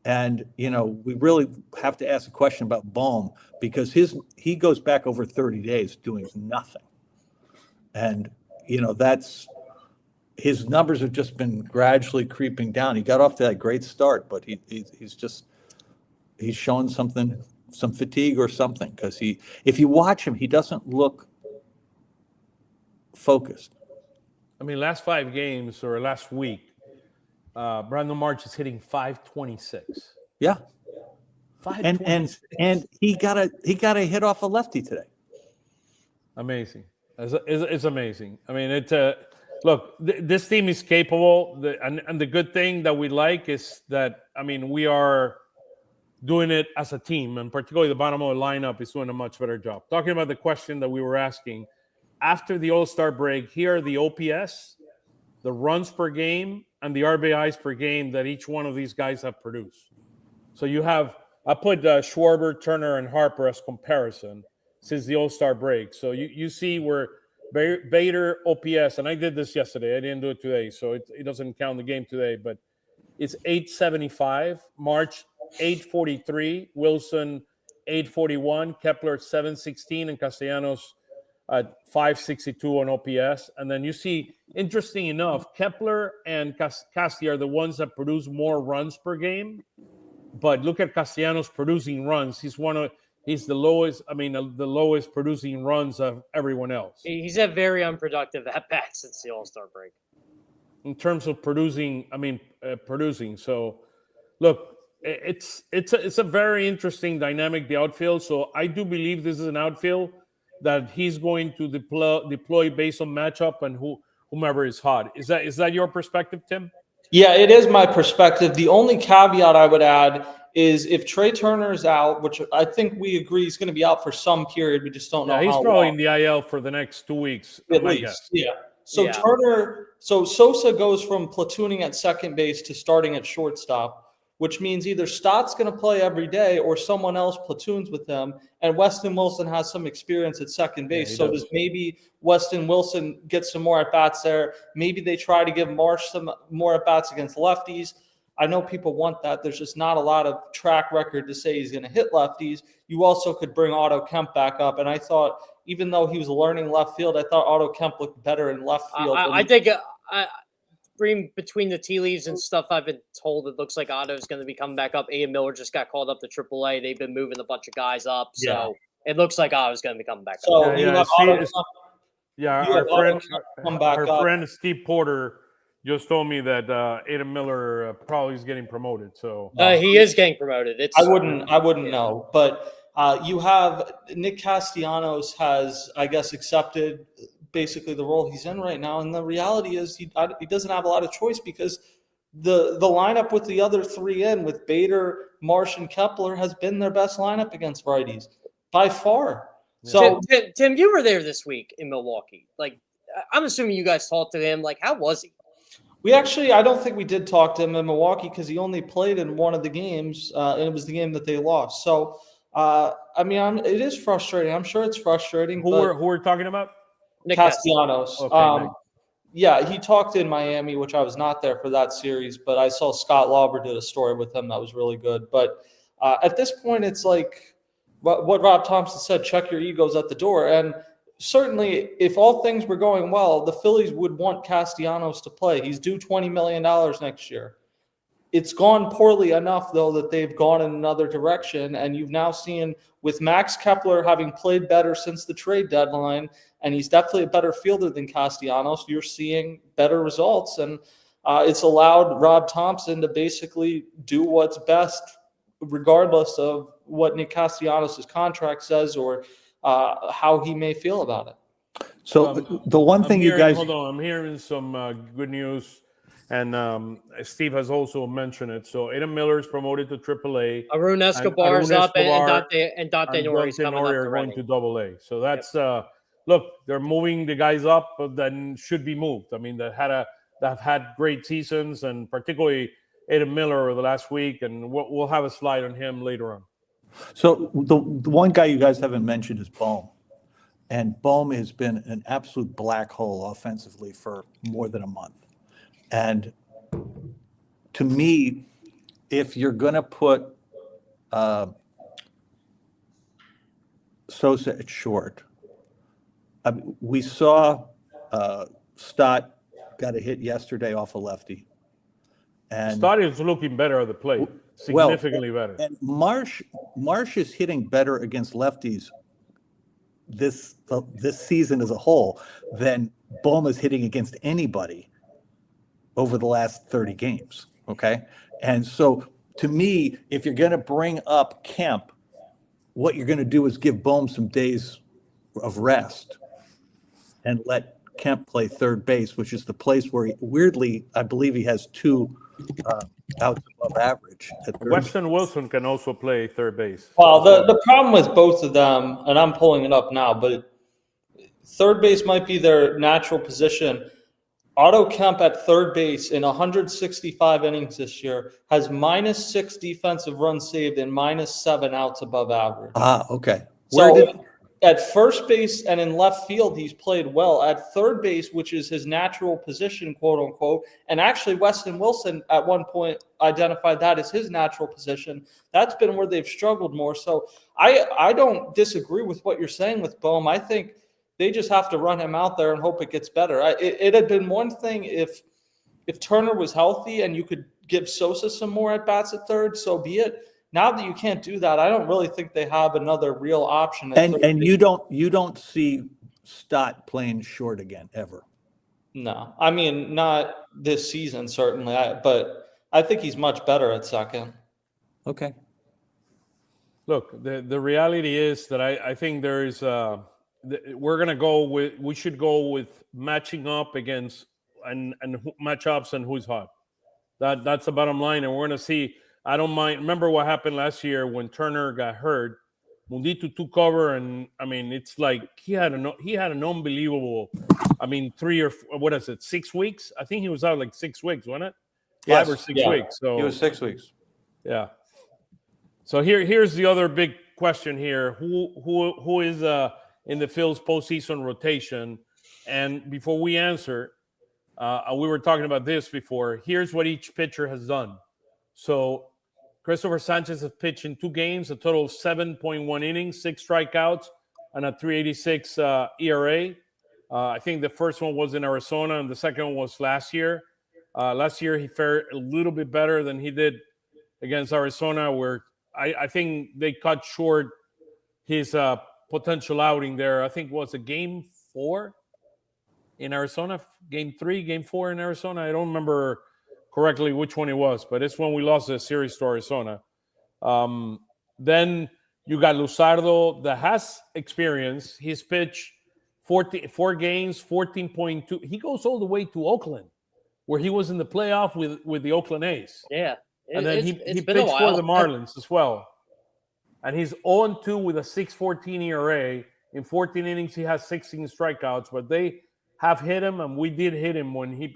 Speaker 4: And, you know, we really have to ask a question about Bohm because he goes back over 30 days doing nothing. And, you know, his numbers have just been gradually creeping down. He got off to that great start, but he's showing some fatigue or something because if you watch him, he doesn't look focused.
Speaker 1: I mean, last 5 games or last week, Brandon March is hitting 526.
Speaker 4: Yeah.
Speaker 1: 526.
Speaker 4: And he got a hit off a lefty today.
Speaker 1: Amazing. It's amazing. I mean, look, this team is capable. And the good thing that we like is that, I mean, we are doing it as a team, and particularly the bottom of the lineup is doing a much better job. Talking about the question that we were asking, after the All-Star break, here are the OPS, the runs per game, and the RBIs per game that each one of these guys have produced. So I put Schwarber, Turner, and Harper as comparison since the All-Star break. So you see where Bader OPS, and I did this yesterday. I didn't do it today, so it doesn't count the game today, but it's 875, March 843, Wilson 841, Kepler 716, and Castellanos at 562 on OPS. And then you see, interesting enough, Kepler and Casti are the ones that produce more runs per game. But look at Castellanos producing runs. He's the lowest, the lowest producing runs of everyone else.
Speaker 2: He's had very unproductive at-bats since the All-Star break.
Speaker 1: In terms of producing. So, look, it's a very interesting dynamic, the outfield. So I do believe this is an outfield that he's going to deploy based on matchup and whomever is hot. Is that your perspective, Tim?
Speaker 3: Yeah, it is my perspective. The only caveat I would add is if Trey Turner is out, which I think we agree he's going to be out for some period, we just don't know.
Speaker 1: He's
Speaker 3: how
Speaker 1: probably
Speaker 3: long.
Speaker 1: in the IL for the next 2 weeks.
Speaker 3: At least, yeah. So Sosa goes from platooning at second base to starting at shortstop, which means either Stott's going to play every day or someone else platoons with him. And Weston Wilson has some experience at second base. So does maybe Weston Wilson get some more at-bats there? Maybe they try to give Marsh some more at-bats against lefties. I know people want that. There's just not a lot of track record to say he's going to hit lefties. You also could bring Otto Kemp back up. And I thought, even though he was learning left field, I thought Otto Kemp looked better in left field.
Speaker 2: I think reading between the tea leaves and stuff, I've been told it looks like Otto's going to be coming back up. Ian Miller just got called up to AAA. They've been moving a bunch of guys up. So it looks like Otto's going to be coming back up.
Speaker 1: Our friend Steve Porter just told me that Adam Miller probably is getting promoted. So
Speaker 2: he is getting promoted.
Speaker 3: I wouldn't know, but you have Nick Castellanos has, I guess, accepted basically the role he's in right now, and the reality is he doesn't have a lot of choice because the lineup with the other 3 in with Bader, Marsh, and Kepler has been their best lineup against righties by far. So
Speaker 2: Tim, you were there this week in Milwaukee. Like, I'm assuming you guys talked to him. Like, how was he?
Speaker 3: I don't think we did talk to him in Milwaukee because he only played in one of the games, and it was the game that they lost. So, it is frustrating. I'm sure it's frustrating.
Speaker 1: Who we're talking about?
Speaker 3: Nick Castellanos.
Speaker 1: Okay,
Speaker 3: Yeah, he talked in Miami, which I was not there for that series, but I saw Scott Lauber did a story with him that was really good. But at this point, it's like what Rob Thompson said, check your egos at the door. And certainly, if all things were going well, the Phillies would want Castellanos to play. He's due $20 million next year. It's gone poorly enough, though, that they've gone in another direction. And you've now seen with Max Kepler having played better since the trade deadline, and he's definitely a better fielder than Castellanos, you're seeing better results. And it's allowed Rob Thompson to basically do what's best, regardless of what Nick Castellanos' contract says or how he may feel about it.
Speaker 4: So the one thing you guys...
Speaker 1: Hold on, I'm hearing some good news. And Steve has also mentioned it. So Adam Miller is promoted to AAA.
Speaker 2: Arun Escobar is up, and Dante Nori is coming up
Speaker 1: are going to AA. So that's look, they're moving the guys up, but then should be moved. I mean, that have had great seasons, and particularly Adam Miller over the last week, and we'll have a slide on him later on.
Speaker 4: So the one guy you guys haven't mentioned is Bohm. And Bohm has been an absolute black hole offensively for more than a month. And to me, if you're going to put Sosa at short, we saw Stott got a hit yesterday off a lefty. And
Speaker 1: Stott is looking better at the plate, significantly better.
Speaker 4: And Marsh is hitting better against lefties this season as a whole than Bohm is hitting against anybody over the last 30 games, okay? And so, to me, if you're going to bring up Kemp, what you're going to do is give Bohm some days of rest and let Kemp play third base, which is the place where, weirdly, I believe he has 2 outs above average.
Speaker 1: Weston Wilson can also play third base.
Speaker 3: Well, the problem with both of them, and I'm pulling it up now, but third base might be their natural position. Otto Kemp at third base in 165 innings this year has -6 defensive runs saved and -7 outs above average.
Speaker 4: Okay.
Speaker 3: So at first base and in left field, he's played well. At third base, which is his natural position, quote unquote, and actually Weston Wilson at one point identified that as his natural position. That's been where they've struggled more. So I don't disagree with what you're saying with Bohm. I think they just have to run him out there and hope it gets better. It had been one thing if Turner was healthy and you could give Sosa some more at bats at third, so be it. Now that you can't do that, I don't really think they have another real option.
Speaker 4: And you don't see Stott playing short again ever.
Speaker 3: No, I mean not this season certainly, but I think he's much better at second.
Speaker 4: Okay.
Speaker 1: Look, the reality is that I think there is. We should go with matching up against and matchups and who's hot. That's the bottom line, and we're going to see. I don't mind. Remember what happened last year when Turner got hurt? Mundito took cover, and I mean, it's like he had an unbelievable. I mean, 6 weeks? I think he was out like 6 weeks, wasn't it?
Speaker 4: Yes.
Speaker 1: 5 or 6 weeks. So
Speaker 4: it was 6 weeks.
Speaker 1: Yeah. So here's the other big question here: who is in the Phil's postseason rotation? And before we answer, we were talking about this before. Here's what each pitcher has done. So Christopher Sanchez has pitched in 2 games, a total of 7.1 innings, 6 strikeouts, and a 3.86 ERA. I think the first one was in Arizona, and the second one was last year. Last year, he fared a little bit better than he did against Arizona, where I think they cut short his potential outing there. I think it was a game 4 in Arizona, game 3, game 4 in Arizona. I don't remember correctly which one it was, but it's when we lost the series to Arizona. Then you got Luzardo that has experience. He's pitched 4 games, 14.2. He goes all the way to Oakland, where he was in the playoff with the Oakland A's.
Speaker 2: Yeah.
Speaker 1: And then he pitched for the Marlins as well. And he's 0-2 with a 6.14 ERA. In 14 innings, he has 16 strikeouts, but they have hit him, and we did hit him when he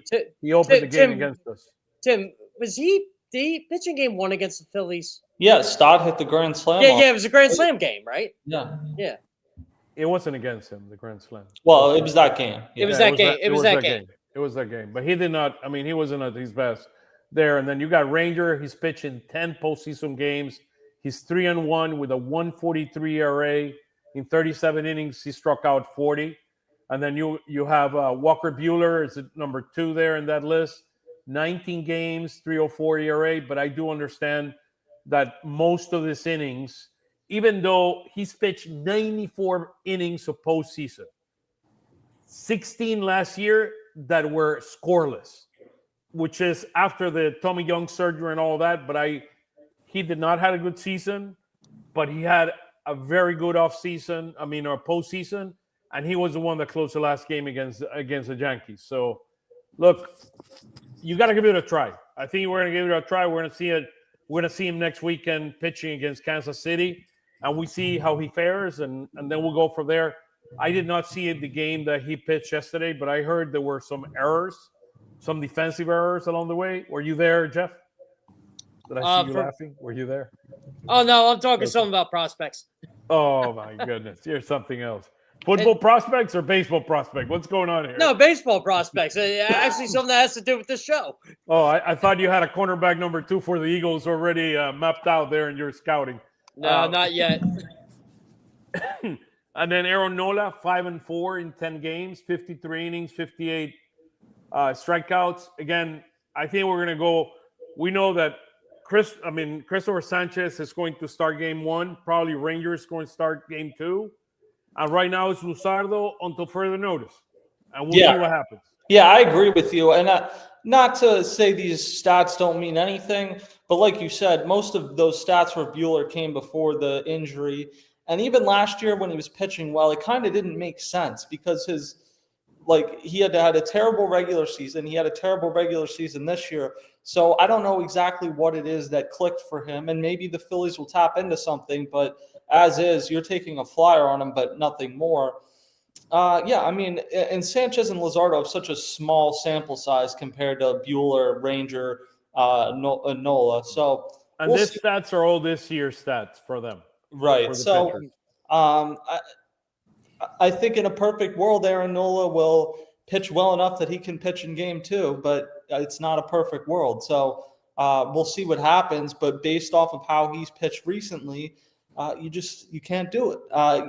Speaker 1: opened the game against us.
Speaker 2: Tim, was he pitching game 1 against the Phillies?
Speaker 3: Yeah, Stott hit the grand slam.
Speaker 2: Yeah, it was a grand slam game, right?
Speaker 3: Yeah.
Speaker 2: Yeah.
Speaker 1: It wasn't against him, the grand slam.
Speaker 3: Well, it was that game.
Speaker 2: Yeah. It was that game.
Speaker 1: It was that game. But he did not. I mean, he wasn't at his best there. And then you got Ranger. He's pitched in 10 postseason games. He's 3-1 with a 1.43 ERA. In 37 innings, he struck out 40. And then you have Walker Buehler is at number 2 there in that list. 19 games, 3.04 ERA. But I do understand that most of his innings, even though he's pitched 94 innings of postseason, 16 last year that were scoreless, which is after the Tommy Young surgery and all that. But he did not have a good season, but he had a very good offseason, or postseason, and he was the one that closed the last game against the Yankees. So, look, you got to give it a try. I think we're going to give it a try. We're going to see it. We're going to see him next weekend pitching against Kansas City, and we see how he fares, and then we'll go from there. I did not see the game that he pitched yesterday, but I heard there were some errors, some defensive errors along the way. Were you there, Jeff? Did I see you laughing? Were you there?
Speaker 2: Oh, no, I'm talking something about prospects.
Speaker 1: Oh, my goodness. You're something else. Football prospects or baseball prospect? What's going on here?
Speaker 2: No, baseball prospects. Actually, something that has to do with this show.
Speaker 1: Oh, I thought you had a cornerback number 2 for the Eagles already mapped out there in your scouting.
Speaker 2: No, not yet.
Speaker 1: And then Aaron Nola, 5-4 in 10 games, 53 innings, 58 strikeouts. Again, I think we're going to go. We know that Christopher Sanchez is going to start game 1. Probably Rangers going to start game 2. And right now it's Luzardo until further notice. And we'll see what happens.
Speaker 3: Yeah, I agree with you. And not to say these stats don't mean anything, but like you said, most of those stats for Buehler came before the injury. And even last year when he was pitching well, it kind of didn't make sense because he had a terrible regular season. He had a terrible regular season this year. So I don't know exactly what it is that clicked for him. And maybe the Phillies will tap into something, but as is, you're taking a flyer on him, but nothing more. And Sanchez and Luzardo have such a small sample size compared to Buehler, Ranger, Nola. So
Speaker 1: and these stats are all this year's stats for them.
Speaker 3: Right.
Speaker 1: For the
Speaker 3: so
Speaker 1: pitchers.
Speaker 3: I think in a perfect world, Aaron Nola will pitch well enough that he can pitch in game 2, but it's not a perfect world. So we'll see what happens. But based off of how he's pitched recently, you can't do it.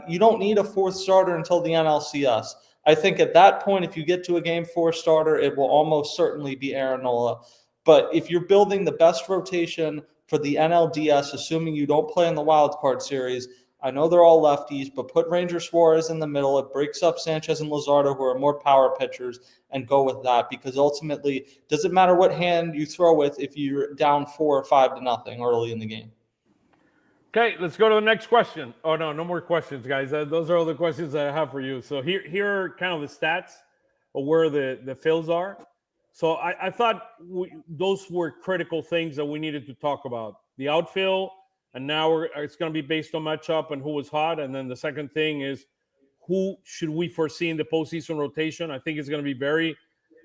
Speaker 3: You don't need a 4th starter until the NLCS. I think at that point, if you get to a game 4 starter, it will almost certainly be Aaron Nola. But if you're building the best rotation for the NLDS, assuming you don't play in the wild card series, I know they're all lefties, but put Ranger Suarez in the middle. It breaks up Sanchez and Luzardo, who are more power pitchers, and go with that. Because ultimately, it doesn't matter what hand you throw with if you're down 4 or 5-0 early in the game.
Speaker 1: Okay, let's go to the next question. Oh, no more questions, guys. Those are all the questions that I have for you. So here are kind of the stats of where the Phils are. So I thought those were critical things that we needed to talk about. The outfield, and now it's going to be based on matchup and who was hot. And then the second thing is who should we foresee in the postseason rotation? I think it's going to be very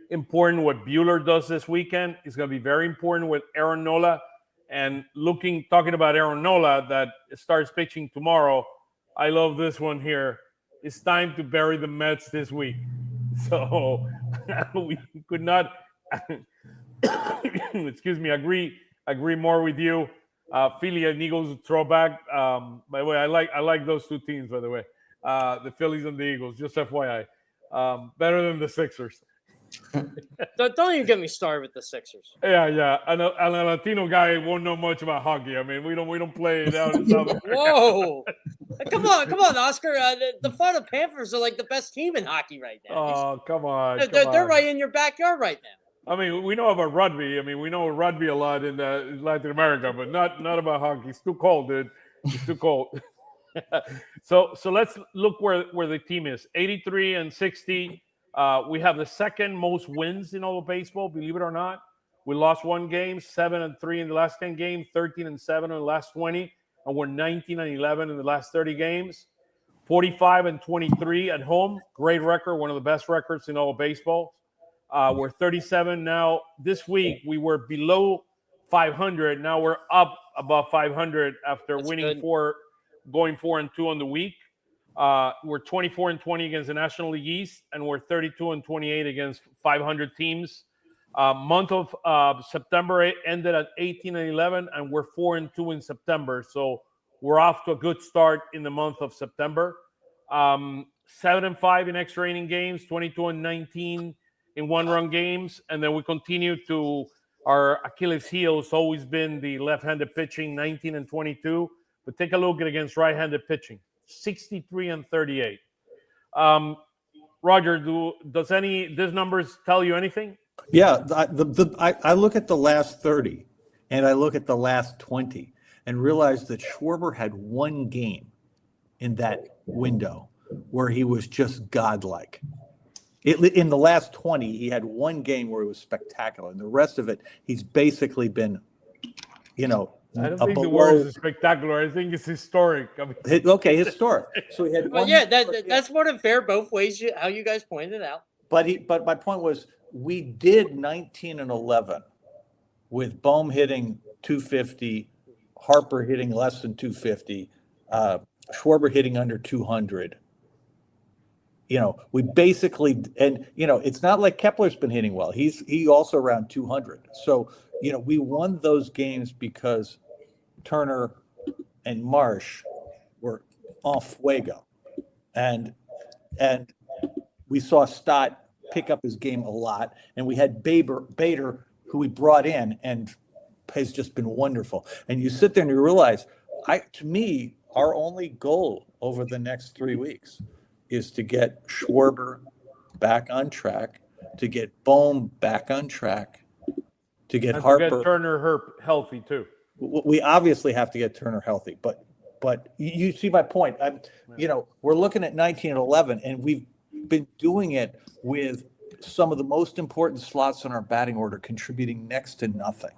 Speaker 1: important what Buehler does this weekend. It's going to be very important with Aaron Nola. And talking about Aaron Nola that starts pitching tomorrow, I love this one here. It's time to bury the Mets this week. So we could not, excuse me, agree more with you. Philly and Eagles throwback. By the way, I like those two teams. By the way, the Phillies and the Eagles. Just FYI, better than the Sixers.
Speaker 2: Don't even get me started with the Sixers.
Speaker 1: Yeah. And a Latino guy won't know much about hockey. I mean, we don't play it out in South America.
Speaker 2: Whoa! Come on, Oscar. The Florida Panthers are like the best team in hockey right now.
Speaker 1: Oh, come on.
Speaker 2: They're right in your backyard right now.
Speaker 1: I mean, we know about rugby. I mean, we know rugby a lot in Latin America, but not about hockey. It's too cold, dude. It's too cold. So let's look where the team is. 83-60. We have the second most wins in all of baseball, believe it or not. We lost one game, 7-3 in the last 10 games, 13-7 in the last 20, and we're 19-11 in the last 30 games. 45-23 at home, great record, one of the best records in all of baseball. We're 37 now. This week we were below 500. Now we're up above 500 after winning
Speaker 2: good.
Speaker 1: going 4-2 on the week. We're 24-20 against the National League East, and we're 32-28 against 500 teams. Month of September ended at 18-11, and we're 4-2 in September. So we're off to a good start in the month of September. 7-5 in extra inning games, 22-19 in one-run games, and then we continue to our Achilles heel has always been the left-handed pitching, 19-22. But take a look at against right-handed pitching, 63-38. Roger, does these numbers tell you anything?
Speaker 4: Yeah, I look at the last 30 and I look at the last 20 and realize that Schwarber had one game in that window where he was just godlike. In the last 20, he had one game where he was spectacular, and the rest of it, he's basically been,
Speaker 1: I don't think the word is spectacular. I think it's historic. I mean,
Speaker 4: okay, historic. So he had one.
Speaker 2: Yeah, that's more than fair both ways. How you guys pointed out.
Speaker 4: But my point was, we did 19-11 with Bohm hitting 250, Harper hitting less than 250, Schwarber hitting under 200. We basically, and it's not like Kepler's been hitting well. He also around 200. So we won those games because Turner and Marsh were en fuego, and we saw Stott pick up his game a lot, and we had Bader, who we brought in and has just been wonderful. And you sit there and you realize, to me, our only goal over the next 3 weeks is to get Schwarber back on track, to get Bohm back on track, to get Harper.
Speaker 1: Get Turner healthy too.
Speaker 4: We obviously have to get Turner healthy, but you see my point. We're looking at 19-11, and we've been doing it with some of the most important slots in our batting order contributing next to nothing.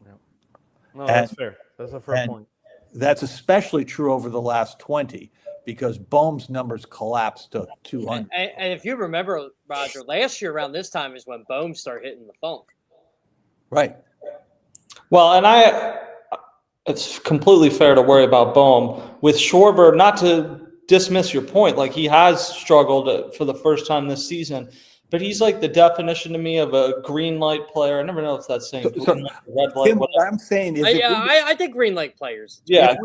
Speaker 1: Yeah. No, that's fair. That's a fair point.
Speaker 4: That's especially true over the last 20 because Bohm's numbers collapsed to 200.
Speaker 2: And if you remember, Roger, last year around this time is when Bohm started hitting the funk.
Speaker 3: Right. Well, and it's completely fair to worry about Bohm. With Schwarber, not to dismiss your point, like he has struggled for the first time this season, but he's like the definition to me of a green light player. I never know if that's saying green light, red light.
Speaker 4: Tim, what I'm saying is,
Speaker 2: I think green light players.
Speaker 3: Yeah,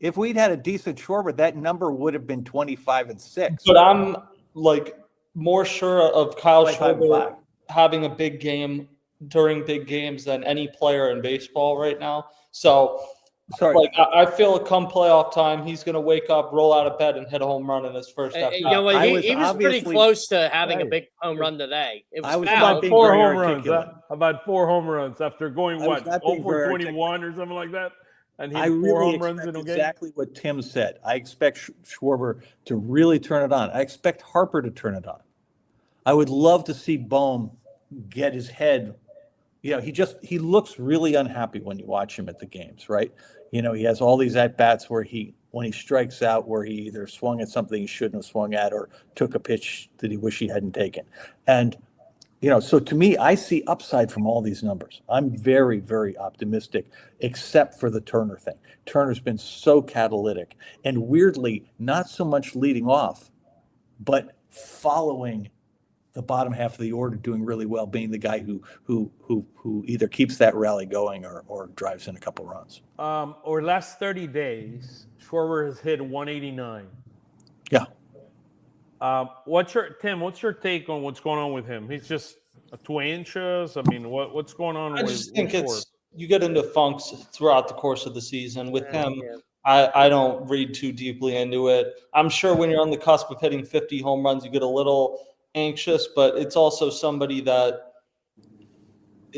Speaker 4: if we'd had a decent Schwarber, that number would have been 25-6.
Speaker 3: But I'm like more sure of Kyle Schwarber having a big game during big games than any player in baseball right now. So, I feel come playoff time, he's going to wake up, roll out of bed, and hit a home run in his first at
Speaker 2: he was pretty close to having a big home run today. It was
Speaker 1: about 4 home runs. About 4 home runs after going 0-for-21 or something like that. And he
Speaker 4: I really expect exactly what Tim said. I expect Schwarber to really turn it on. I expect Harper to turn it on. I would love to see Bohm get his head. He looks really unhappy when you watch him at the games, right? He has all these at-bats where when he strikes out, where he either swung at something he shouldn't have swung at or took a pitch that he wish he hadn't taken. And, so to me, I see upside from all these numbers. I'm very, very optimistic, except for the Turner thing. Turner's been so catalytic and weirdly, not so much leading off, but following the bottom half of the order, doing really well, being the guy who either keeps that rally going or drives in a couple runs.
Speaker 1: Over the last 30 days, Schwarber has hit 189.
Speaker 4: Yeah.
Speaker 1: What's your take on what's going on with him? He's just 2 inches. I mean, what's going on?
Speaker 3: I just think you get into funks throughout the course of the season with him.
Speaker 2: Yeah.
Speaker 3: I don't read too deeply into it. I'm sure when you're on the cusp of hitting 50 home runs, you get a little anxious, but it's also somebody that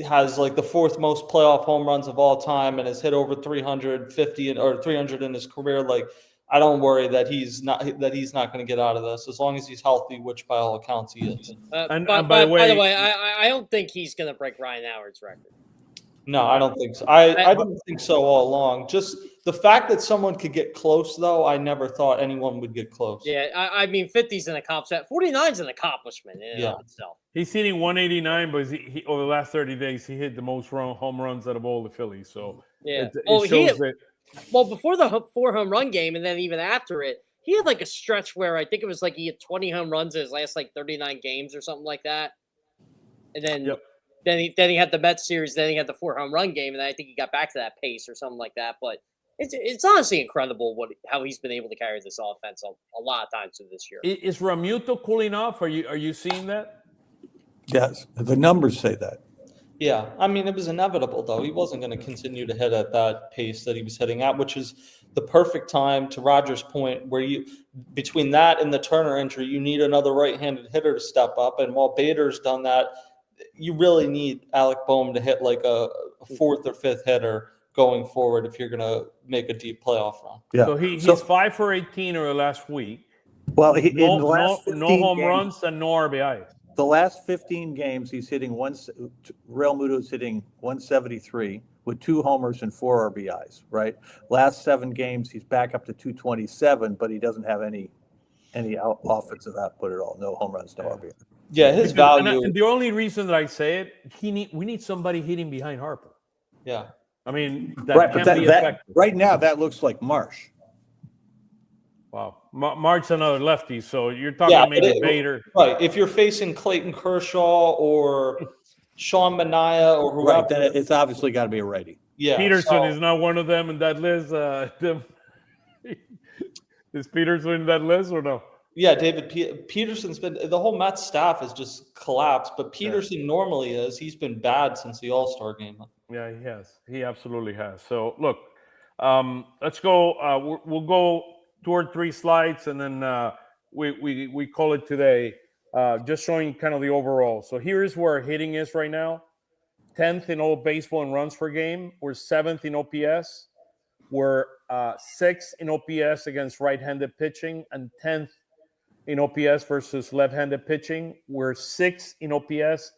Speaker 3: has like the 4th most playoff home runs of all time and has hit over 350 or 300 in his career. Like, I don't worry that he's not going to get out of this as long as he's healthy, which by all accounts he is.
Speaker 2: By the way, I don't think he's going to break Ryan Howard's record.
Speaker 3: No, I don't think so. I didn't think so all along. Just the fact that someone could get close, though, I never thought anyone would get close.
Speaker 2: Yeah, I mean, 50's an accomplishment. 49's an accomplishment in and of itself.
Speaker 1: He's hitting 189, but he over the last 30 days, he hit the most home runs out of all the Phillies. So
Speaker 2: yeah,
Speaker 1: it shows that.
Speaker 2: Well, before the 4 home run game, and then even after it, he had like a stretch where I think it was like he had 20 home runs in his last like 39 games or something like that. And then then he had the Mets series, then he had the 4 home run game, and I think he got back to that pace or something like that. But it's honestly incredible how he's been able to carry this offense a lot of times through this year.
Speaker 1: Is Realmuto cooling off? Are you seeing that?
Speaker 4: Yes, the numbers say that.
Speaker 3: Yeah, I mean, it was inevitable, though. He wasn't going to continue to hit at that pace that he was hitting at, which is the perfect time, to Roger's point, where between that and the Turner injury, you need another right-handed hitter to step up. And while Bader's done that, you really need Alec Boehm to hit like a 4th or 5th hitter going forward if you're going to make a deep playoff run.
Speaker 1: Yeah. So he's 5 for 18 over the last week.
Speaker 4: Well,
Speaker 1: no home runs and no RBIs.
Speaker 4: The last 15 games, he's hitting Realmuto's hitting 173 with 2 homers and 4 RBIs, right? Last 7 games, he's back up to 227, but he doesn't have any offensive output at all. No home runs, no RBIs.
Speaker 3: Yeah, his value.
Speaker 1: And the only reason that I say it, we need somebody hitting behind Harper.
Speaker 3: Yeah.
Speaker 1: I mean, that can be effective.
Speaker 4: Right now, that looks like Marsh.
Speaker 1: Wow. Mark's another lefty, so you're talking maybe Bader.
Speaker 3: Right. If you're facing Clayton Kershaw or Sean Manaea or whoever.
Speaker 4: Right, then it's obviously got to be a righty.
Speaker 3: Yeah.
Speaker 1: Peterson is not one of them in that list. Is Peterson in that list or no?
Speaker 3: Yeah, David Peterson's been – the whole Mets staff has just collapsed, but Peterson normally is. He's been bad since the All-Star game.
Speaker 1: Yeah, he has. He absolutely has. So, look, let's go we'll go 2 or 3 slides, and then we call it today, just showing kind of the overall. So here's where our hitting is right now. 10th in all baseball and runs per game. We're 7th in OPS. We're 6th in OPS against right-handed pitching, and 10th in OPS versus left-handed pitching. We're 6th in OPS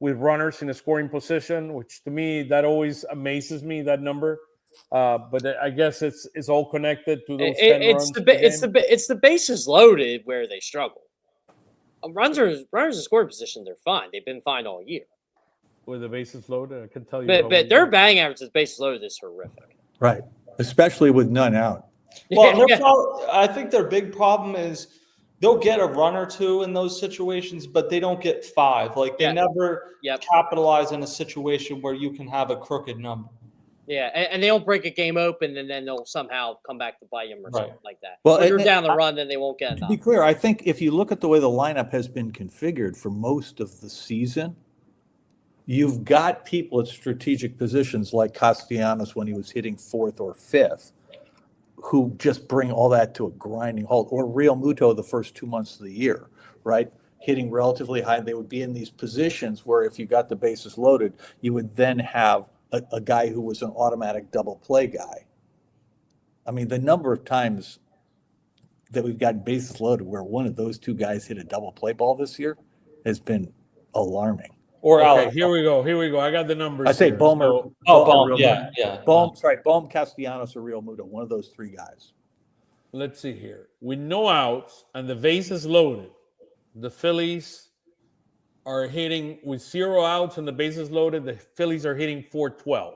Speaker 1: with runners in a scoring position, which to me, that always amazes me, that number. But I guess it's all connected to those 10 runs.
Speaker 2: It's the bases loaded where they struggle. Runners in scoring position, they're fine. They've been fine all year.
Speaker 1: With the bases loaded, I can tell you.
Speaker 2: But their batting average with bases loaded is horrific.
Speaker 4: Right, especially with none out.
Speaker 3: Well, I think their big problem is they'll get a run or 2 in those situations, but they don't get 5. Like they never capitalize in a situation where you can have a crooked number.
Speaker 2: Yeah, and they don't break a game open, and then they'll somehow come back to bite them or something like that.
Speaker 4: Well,
Speaker 2: if you're down the run, then they won't get enough.
Speaker 4: To be clear, I think if you look at the way the lineup has been configured for most of the season, you've got people at strategic positions like Castellanos when he was hitting 4th or 5th, who just bring all that to a grinding halt, or Realmuto the first 2 months of the year, right? Hitting relatively high. They would be in these positions where if you got the bases loaded, you would then have a guy who was an automatic double play guy. I mean, the number of times that we've got bases loaded where one of those 2 guys hit a double play ball this year has been alarming.
Speaker 1: Okay, here we go. I got the numbers.
Speaker 4: I say
Speaker 1: here.
Speaker 4: Boehm.
Speaker 3: Boehm,
Speaker 4: Boehm, Castellanos, or Realmuto, one of those 3 guys.
Speaker 1: Let's see here. With no outs and the bases loaded, the Phillies are hitting with 0 outs and the bases loaded. The Phillies are hitting .412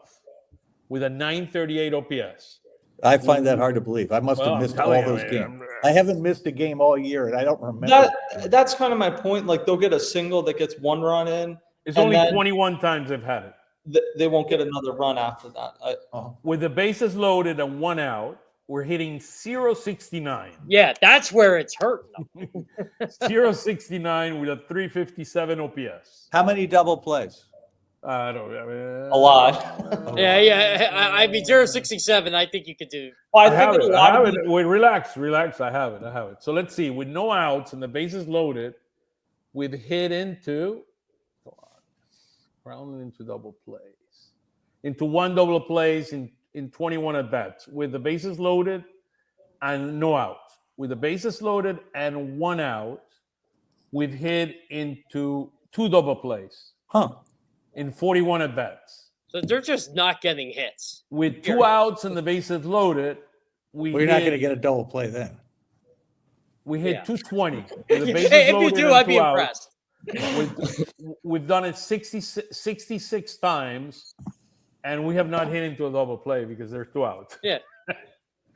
Speaker 1: with a 938 OPS.
Speaker 4: I find that hard to believe. I must have missed all those games. I haven't missed a game all year, and I don't remember.
Speaker 3: That's kind of my point. Like they'll get a single that gets 1 run in.
Speaker 1: It's only 21 times they've had it.
Speaker 3: They won't get another run after that.
Speaker 1: With the bases loaded and 1 out, we're hitting .069.
Speaker 2: Yeah, that's where it's hurting them.
Speaker 1: .069 with a 357 OPS.
Speaker 4: How many double plays?
Speaker 1: I don't know.
Speaker 3: A lot.
Speaker 2: I mean, 067, I think you could do.
Speaker 3: Well,
Speaker 1: I have it. Wait, relax. I have it. So let's see. With no outs and the bases loaded, we've hit into rounding into double plays. Into 1 double plays in 21 at-bats. With the bases loaded and no outs. With the bases loaded and 1 out, we've hit into 2 double plays. In 41 at-bats.
Speaker 2: So they're just not getting hits.
Speaker 1: With 2 outs and the bases loaded,
Speaker 4: we're not going to get a double play then.
Speaker 1: We hit 220. With the bases
Speaker 2: if
Speaker 1: loaded
Speaker 2: you do, I'd be
Speaker 1: outs.
Speaker 2: impressed.
Speaker 1: We've done it 66 times, and we have not hit into a double play because there's 2 outs.
Speaker 2: Yeah.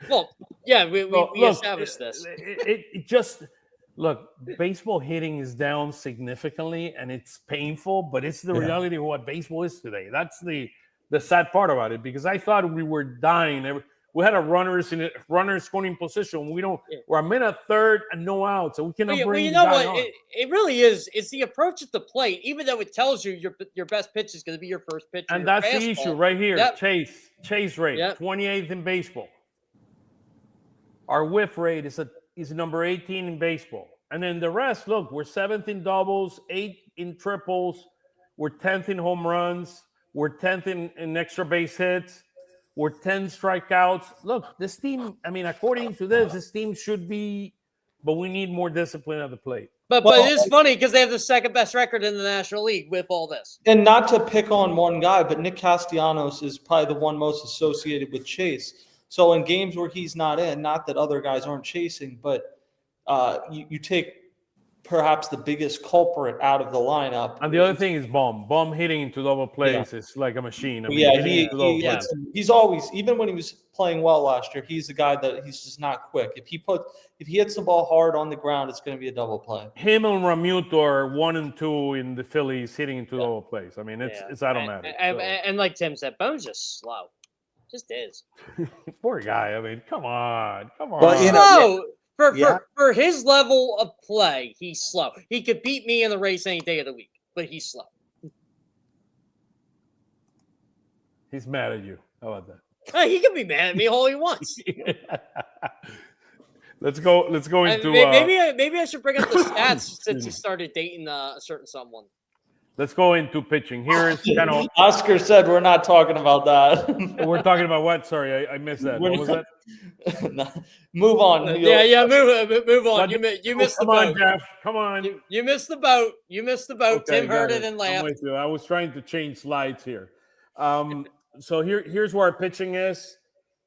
Speaker 2: Well, yeah, we
Speaker 1: Look,
Speaker 2: established this.
Speaker 1: It just look, baseball hitting is down significantly, and it's painful, but it's the reality of what baseball is today. That's the sad part about it, because I thought we were dying. We had a runners scoring position. We're a minute third and no outs, so we cannot
Speaker 2: Well,
Speaker 1: bring
Speaker 2: you
Speaker 1: the
Speaker 2: know
Speaker 1: guy
Speaker 2: what?
Speaker 1: on.
Speaker 2: It really is. It's the approach at the plate, even though it tells you your best pitch is going to be your first pitch.
Speaker 1: And that's the issue right here.
Speaker 2: Yep.
Speaker 1: Chase rate, 28th in baseball. Our whiff rate is number 18 in baseball. And then the rest, look, we're 7th in doubles, 8th in triples, we're 10th in home runs, we're 10th in extra base hits, we're 10 strikeouts. Look, this team, I mean, according to this team should be, but we need more discipline at the plate.
Speaker 2: But it is funny because they have the second best record in the National League with all this.
Speaker 3: And not to pick on one guy, but Nick Castellanos is probably the one most associated with Chase. So in games where he's not in, not that other guys aren't chasing, but you take perhaps the biggest culprit out of the lineup.
Speaker 1: And the other thing is Bum hitting into double plays is like a machine. I mean,
Speaker 3: he's always, even when he was playing well last year, he's the guy that he's just not quick. If he hits the ball hard on the ground, it's going to be a double play.
Speaker 1: Him and Ramuto are 1 and 2 in the Phillies hitting into double plays. I mean, it's automatic.
Speaker 2: And like Tim said, Bone's just slow. Just is.
Speaker 1: Poor guy. I mean, come on.
Speaker 4: Well, you know,
Speaker 2: For his level of play, he's slow. He could beat me in the race any day of the week, but he's slow.
Speaker 1: He's mad at you. How about that?
Speaker 2: He can be mad at me all he wants.
Speaker 1: Let's go into
Speaker 2: maybe I should bring up the stats since he started dating a certain someone.
Speaker 1: Let's go into pitching. Here's kind of
Speaker 3: Oscar said we're not talking about that.
Speaker 1: We're talking about what? Sorry, I missed that. What was that?
Speaker 3: Move on.
Speaker 2: Move on. You missed the boat.
Speaker 1: Come on, Jeff. Come on.
Speaker 2: You missed the boat. Okay, Tim heard it and
Speaker 1: I'm
Speaker 2: laughed.
Speaker 1: with you. I was trying to change slides here. So here's where our pitching is.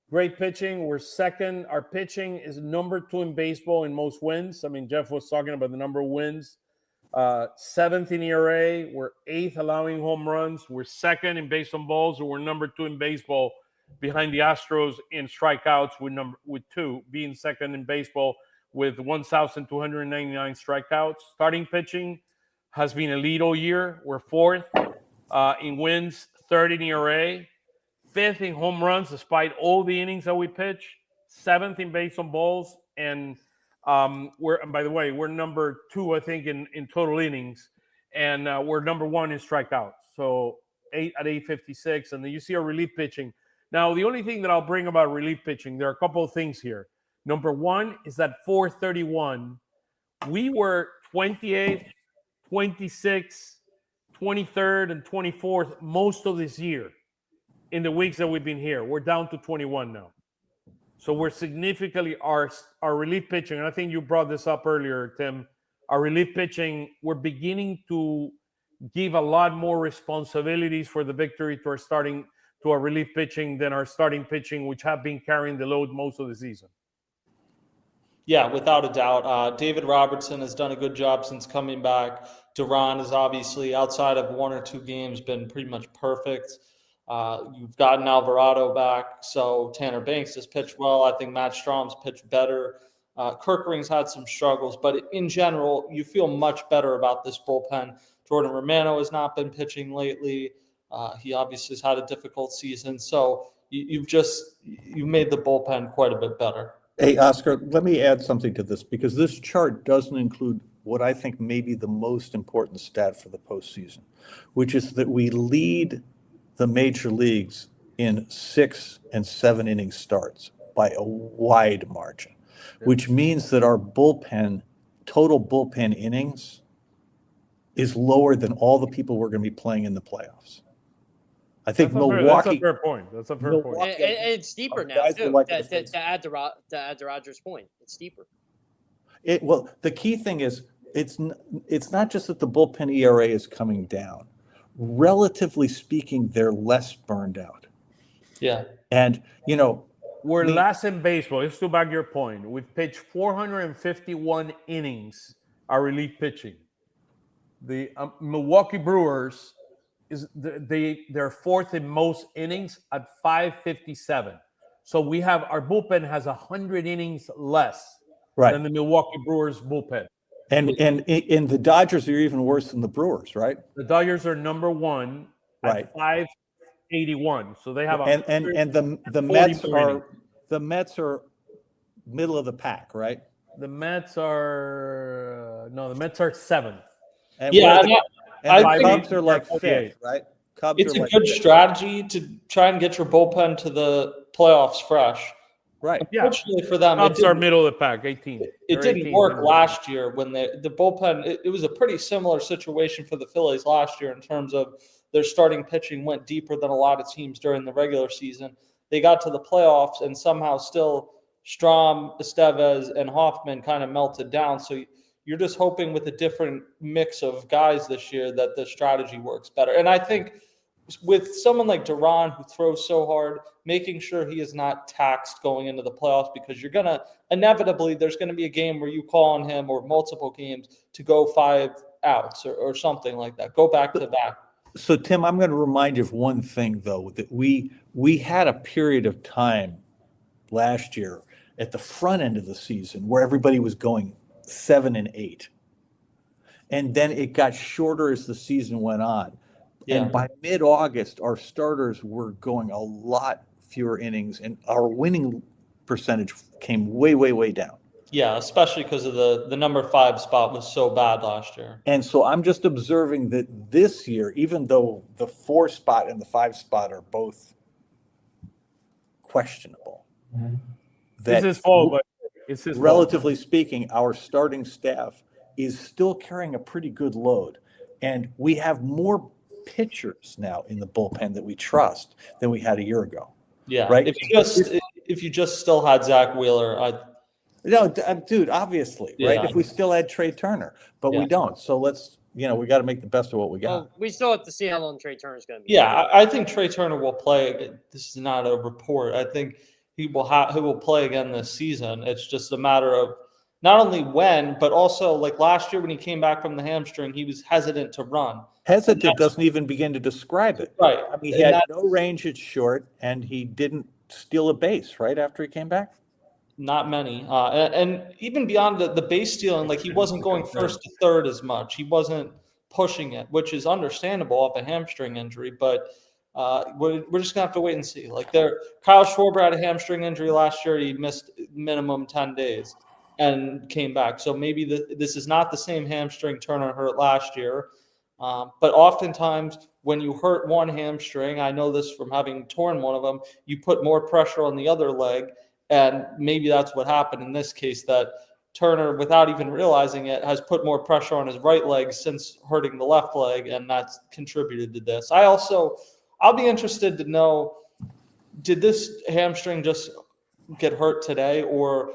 Speaker 1: Great pitching. We're second. Our pitching is number 2 in baseball in most wins. I mean, Jeff was talking about the number of wins. 7th in ERA. We're 8th allowing home runs. We're 2nd in base on balls. We're number 2 in baseball behind the Astros in strikeouts with 2, being 2nd in baseball with 1,299 strikeouts. Starting pitching has been elite all year. We're 4th in wins, 3rd in ERA, 5th in home runs despite all the innings that we pitch, 7th in base on balls, and by the way, we're number 2, I think, in total innings, and we're number 1 in strikeouts. So 856, and then you see our relief pitching. Now, the only thing that I'll bring about relief pitching, there are a couple of things here. Number 1 is that 431, we were 28th, 26th, 23rd, and 24th most of this year in the weeks that we've been here. We're down to 21 now. So we're significantly, our relief pitching, and I think you brought this up earlier, Tim, our relief pitching, we're beginning to give a lot more responsibilities for the victory to our relief pitching than our starting pitching, which have been carrying the load most of the season.
Speaker 3: Yeah, without a doubt. David Robertson has done a good job since coming back. Duran is obviously, outside of 1 or 2 games, been pretty much perfect. You've gotten Alvarado back, so Tanner Banks has pitched well. I think Matt Strom's pitched better. Kirkering's had some struggles, but in general, you feel much better about this bullpen. Jordan Romano has not been pitching lately. He obviously has had a difficult season, so you made the bullpen quite a bit better.
Speaker 4: Hey, Oscar, let me add something to this, because this chart doesn't include what I think may be the most important stat for the postseason, which is that we lead the major leagues in 6 and 7 inning starts by a wide margin, which means that our total bullpen innings is lower than all the people we're going to be playing in the playoffs. I think Milwaukee.
Speaker 1: That's a fair point.
Speaker 2: And it's deeper now, too, to add to Roger's point. It's deeper.
Speaker 4: Well, the key thing is it's not just that the bullpen ERA is coming down. Relatively speaking, they're less burned out.
Speaker 3: Yeah.
Speaker 4: And,
Speaker 1: we're last in baseball. Just to back your point, we've pitched 451 innings, our relief pitching. The Milwaukee Brewers, they're 4th in most innings at 557. So our bullpen has 100 innings less
Speaker 4: Right.
Speaker 1: than the Milwaukee Brewers bullpen.
Speaker 4: And the Dodgers are even worse than the Brewers, right?
Speaker 1: The Dodgers are number one
Speaker 4: Right.
Speaker 1: at 581. So they have
Speaker 4: and the Mets are middle of the pack, right?
Speaker 1: The Mets are the Mets are seventh.
Speaker 4: And
Speaker 3: Yeah,
Speaker 4: the Cubs are like
Speaker 1: 48.
Speaker 4: fifth, right? Cubs
Speaker 3: it's
Speaker 4: are
Speaker 3: a
Speaker 4: like
Speaker 3: good
Speaker 4: fifth.
Speaker 3: strategy to try and get your bullpen to the playoffs fresh.
Speaker 4: Right.
Speaker 1: Yeah.
Speaker 3: Unfortunately for them,
Speaker 1: Cubs are middle of the pack, 18.
Speaker 3: It didn't work last year when the bullpen. It was a pretty similar situation for the Phillies last year in terms of their starting pitching went deeper than a lot of teams during the regular season. They got to the playoffs and somehow still Strom, Estevez, and Hoffman kind of melted down. So you're just hoping with a different mix of guys this year that the strategy works better. And I think with someone like Duran who throws so hard, making sure he is not taxed going into the playoffs, because you're going to inevitably, there's going to be a game where you call on him or multiple games to go 5 outs or something like that. Go back to back.
Speaker 4: So Tim, I'm going to remind you of one thing though, that we had a period of time last year at the front end of the season where everybody was going 7 and 8. And then it got shorter as the season went on. Yeah. And by mid-August, our starters were going a lot fewer innings, and our winning percentage came way, way, way down.
Speaker 3: Yeah, especially because of the number 5 spot was so bad last year.
Speaker 4: And so I'm just observing that this year, even though the 4 spot and the 5 spot are both questionable,
Speaker 1: that it's his fault, but it's his
Speaker 4: relatively
Speaker 1: fault.
Speaker 4: Speaking, our starting staff is still carrying a pretty good load, and we have more pitchers now in the bullpen that we trust than we had a year ago.
Speaker 3: Yeah,
Speaker 4: right.
Speaker 3: If you just still had Zach Wheeler,
Speaker 4: dude, obviously, right. If we still had Trey Turner, but we don't. So let's, we got to make the best of what we got.
Speaker 2: Well, we still have to see how long Trey Turner's going to be.
Speaker 3: Yeah, I think Trey Turner will play. This is not a report. I think he will play again this season. It's just a matter of not only when, but also like last year when he came back from the hamstring, he was hesitant to run.
Speaker 4: Hesitant doesn't even begin to describe it.
Speaker 3: Right.
Speaker 4: I mean, he had no range at short, and he didn't steal a base right after he came back.
Speaker 3: Not many. And even beyond the base stealing, like he wasn't going first to third as much. He wasn't pushing it, which is understandable off a hamstring injury, but we're just going to have to wait and see. Like Kyle Schwarber had a hamstring injury last year. He missed minimum 10 days and came back. So maybe this is not the same hamstring Turner hurt last year. But oftentimes when you hurt one hamstring, I know this from having torn one of them, you put more pressure on the other leg. And maybe that's what happened in this case, that Turner, without even realizing it, has put more pressure on his right leg since hurting the left leg, and that's contributed to this. I'll be interested to know, did this hamstring just get hurt today, or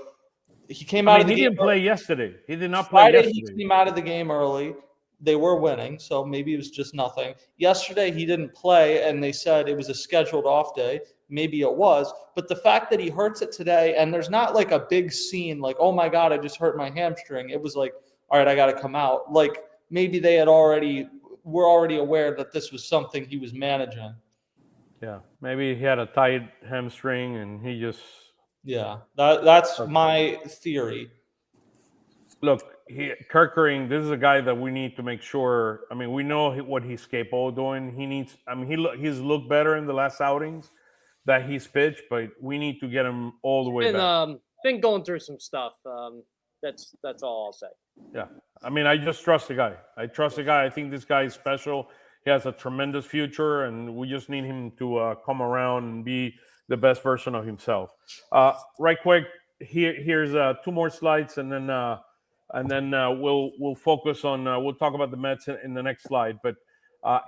Speaker 3: he came out of the game?
Speaker 1: He didn't play yesterday. He did not
Speaker 3: play
Speaker 1: yesterday.
Speaker 3: He came out of the game early. They were winning, so maybe it was just nothing. Yesterday, he didn't play, and they said it was a scheduled off day. Maybe it was. But the fact that he hurts it today, and there's not like a big scene like, oh, my God, I just hurt my hamstring. It was like, all right, I got to come out. Like maybe they were already aware that this was something he was managing.
Speaker 1: Yeah, maybe he had a tight hamstring, and he just...
Speaker 3: Yeah, that's my theory.
Speaker 1: Look, Kerr, this is a guy that we need to make sure. I mean, we know what he's capable of doing. He needs. I mean, he's looked better in the last outings that he's pitched, but we need to get him all the way back.
Speaker 2: Been going through some stuff. That's all I'll say.
Speaker 1: Yeah, I mean, I just trust the guy. I trust the guy. I think this guy is special. He has a tremendous future, and we just need him to come around and be the best version of himself. Right quick, here's 2 more slides, and then we'll focus on we'll talk about the Mets in the next slide. But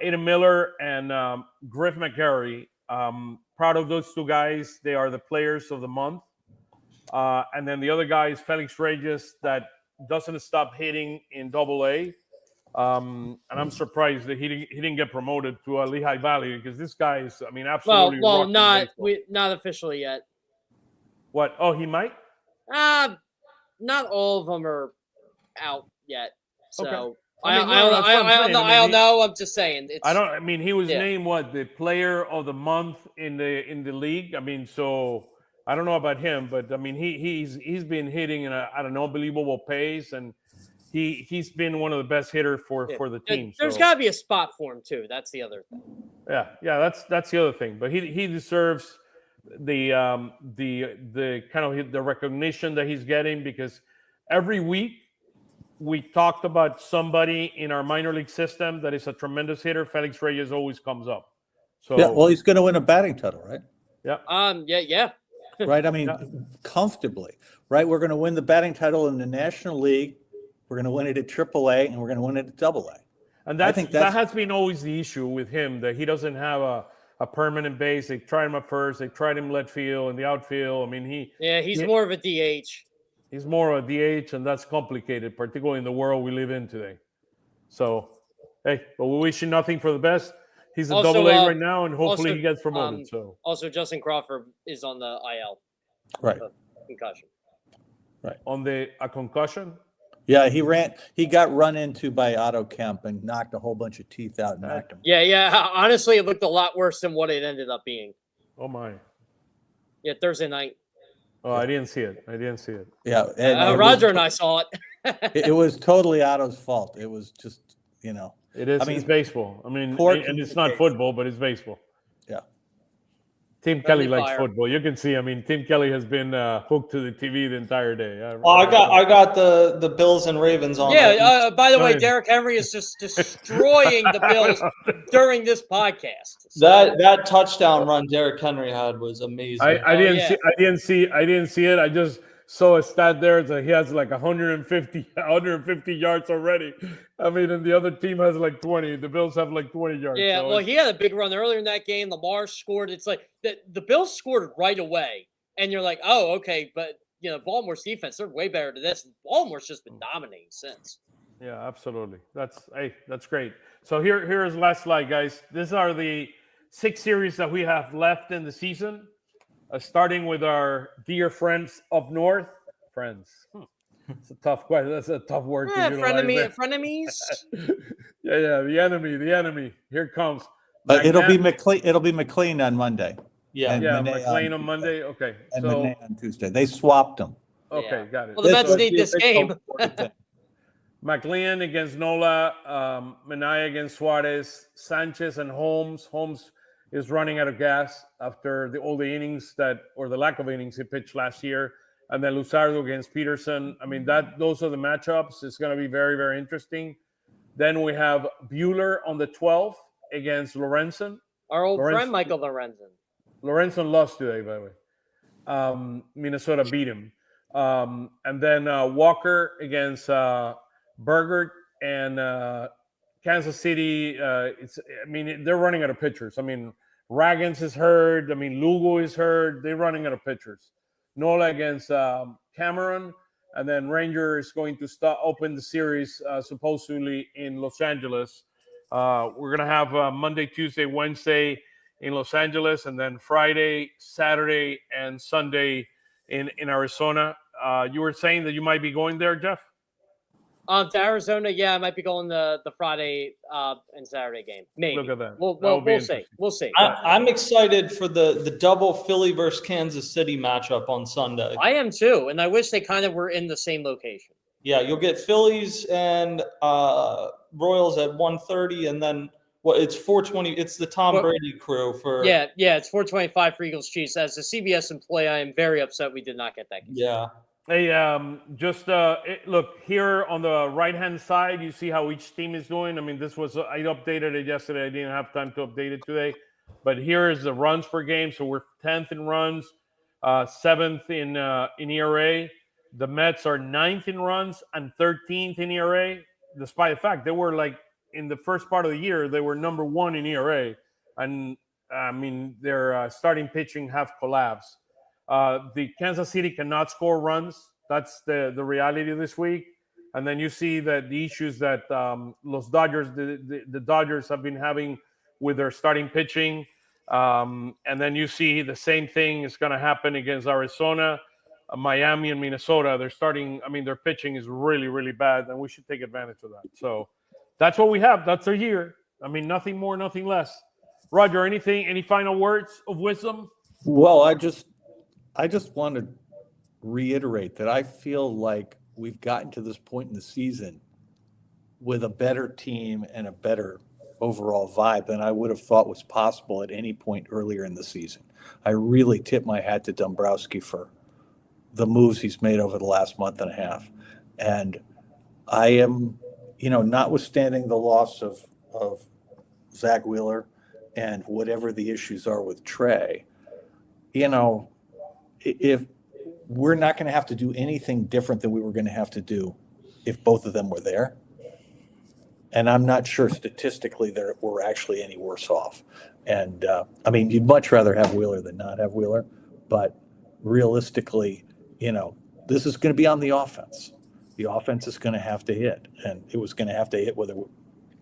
Speaker 1: Aidan Miller and Griff McGarry, proud of those 2 guys. They are the players of the month. And then the other guy is Felix Reyes, that doesn't stop hitting in Double-A. And I'm surprised that he didn't get promoted to Lehigh Valley, because this guy is, I mean, absolutely.
Speaker 2: Well, not officially yet.
Speaker 1: What? Oh, he might.
Speaker 2: Not all of them are out yet, so
Speaker 1: okay.
Speaker 2: I don't know. I'm just saying.
Speaker 1: I mean, he was named the player of the month in the league. I mean, so I don't know about him, but I mean, he's been hitting at an unbelievable pace, and he's been one of the best hitters for the team.
Speaker 2: There's
Speaker 1: so.
Speaker 2: got to be a spot for him too. That's the other thing.
Speaker 1: Yeah, that's the other thing. But he deserves the kind of the recognition that he's getting, because every week we talked about somebody in our minor league system that is a tremendous hitter. Felix Reyes always comes up. So
Speaker 4: Yeah, well, he's going to win a batting title, right?
Speaker 1: yeah.
Speaker 2: Yeah.
Speaker 4: Right. I mean, comfortably, right? We're going to win the batting title in the National League. We're going to win it at AAA, and we're going to win it at AA.
Speaker 1: And that has been always the issue with him, that he doesn't have a permanent base. They tried him at first. They tried him left field and the outfield. I mean,
Speaker 2: he's more of a DH.
Speaker 1: He's more of a DH, and that's complicated, particularly in the world we live in today. So, hey, but we wish you nothing for the best. He's a
Speaker 2: Also,
Speaker 1: AA right now, and hopefully
Speaker 2: also,
Speaker 1: he gets promoted. So
Speaker 2: also, Justin Crawford is on the IL.
Speaker 4: Right.
Speaker 2: Concussion.
Speaker 4: Right.
Speaker 1: On a concussion?
Speaker 4: Yeah, he got run into by Otto Kemp and knocked a whole bunch of teeth out and knocked him.
Speaker 2: Yeah. Honestly, it looked a lot worse than what it ended up being.
Speaker 1: Oh, my.
Speaker 2: Yeah, Thursday night.
Speaker 1: Oh, I didn't see it.
Speaker 4: Yeah. And
Speaker 2: Roger and I saw it.
Speaker 4: It was totally Otto's fault. It was just,
Speaker 1: It is.
Speaker 4: I mean,
Speaker 1: it's baseball. I mean, and it's not football, but it's baseball.
Speaker 4: Yeah.
Speaker 1: Tim Kelly likes football. You can see. I mean, Tim Kelly has been hooked to the TV the entire day.
Speaker 3: I got the Bills and Ravens on.
Speaker 2: Yeah. By the way, Derrick Henry is just destroying the Bills during this podcast.
Speaker 3: So. That touchdown run Derrick Henry had was amazing.
Speaker 1: I didn't see it. I just saw a stat there that he has like 150 yards already. I mean, and the other team has like 20. The Bills have like 20 yards.
Speaker 2: Yeah,
Speaker 1: so
Speaker 2: well, he had a big run earlier in that game. Lamar scored. It's like the Bills scored right away, and you're like, oh, okay, but Baltimore's defense, they're way better than this. Baltimore's just been dominating since.
Speaker 1: Yeah, absolutely. That's great. So here's last slide, guys. These are the 6 series that we have left in the season. Starting with our dear friends up north. Friends. It's a tough question. That's a tough word.
Speaker 2: Frenemies.
Speaker 1: Yeah. The enemy. Here it comes.
Speaker 4: But it'll be McLean on Monday.
Speaker 3: Yeah.
Speaker 1: McLean on Monday. Okay.
Speaker 4: And Monet on Tuesday. They swapped them.
Speaker 1: Okay, got it.
Speaker 2: Well, the Mets need this game.
Speaker 1: McLean against Nola, Minaya against Suarez, Sanchez and Holmes. Holmes is running out of gas after all the innings or the lack of innings he pitched last year. And then Luzardo against Peterson. I mean, those are the matchups. It's going to be very, very interesting. Then we have Buehler on the 12th against Lorenzen.
Speaker 2: Our old friend, Michael Lorenzen.
Speaker 1: Lorenzen lost today, by the way. Minnesota beat him. And then Walker against Bergert and Kansas City. They're running out of pitchers. I mean, Ragans is hurt. I mean, Lugo is hurt. They're running out of pitchers. Nola against Cameron, and then Ranger is going to open the series supposedly in Los Angeles. We're going to have Monday, Tuesday, Wednesday in Los Angeles, and then Friday, Saturday, and Sunday in Arizona. You were saying that you might be going there, Jeff?
Speaker 2: To Arizona, yeah, I might be going the Friday and Saturday game. Maybe.
Speaker 1: Look at that.
Speaker 2: We'll see. We'll see.
Speaker 3: I'm excited for the double Philly versus Kansas City matchup on Sunday.
Speaker 2: I am too, and I wish they kind of were in the same location.
Speaker 3: Yeah, you'll get Phillies and Royals at 1:30, and then it's 4:20. It's the Tom Brady crew for.
Speaker 2: Yeah, it's 4:25 for Eagles Chiefs. As a CBS employee, I am very upset we did not get that game.
Speaker 3: Yeah.
Speaker 1: Hey, look here on the right-hand side. You see how each team is doing. I mean, I updated it yesterday. I didn't have time to update it today. But here is the runs per game. So we're 10th in runs, 7th in ERA. The Mets are 9th in runs and 13th in ERA, despite the fact they were like in the first part of the year, they were number 1 in ERA. And I mean, their starting pitching have collapsed. The Kansas City cannot score runs. That's the reality this week. And then you see that the issues that the Dodgers have been having with their starting pitching. And then you see the same thing is going to happen against Arizona, Miami, and Minnesota. Their pitching is really, really bad, and we should take advantage of that. So that's what we have. That's our year. I mean, nothing more, nothing less. Roger, any final words of wisdom?
Speaker 4: Well, I just I just want to reiterate that I feel like we've gotten to this point in the season with a better team and a better overall vibe than I would have thought was possible at any point earlier in the season. I really tip my hat to Dombrowski for the moves he's made over the last month and a half. And I am, notwithstanding the loss of Zach Wheeler and whatever the issues are with Trey, if we're not going to have to do anything different than we were going to have to do if both of them were there. And I'm not sure statistically that we're actually any worse off. And you'd much rather have Wheeler than not have Wheeler, but realistically, this is going to be on the offense. The offense is going to have to hit, and it was going to have to hit whether,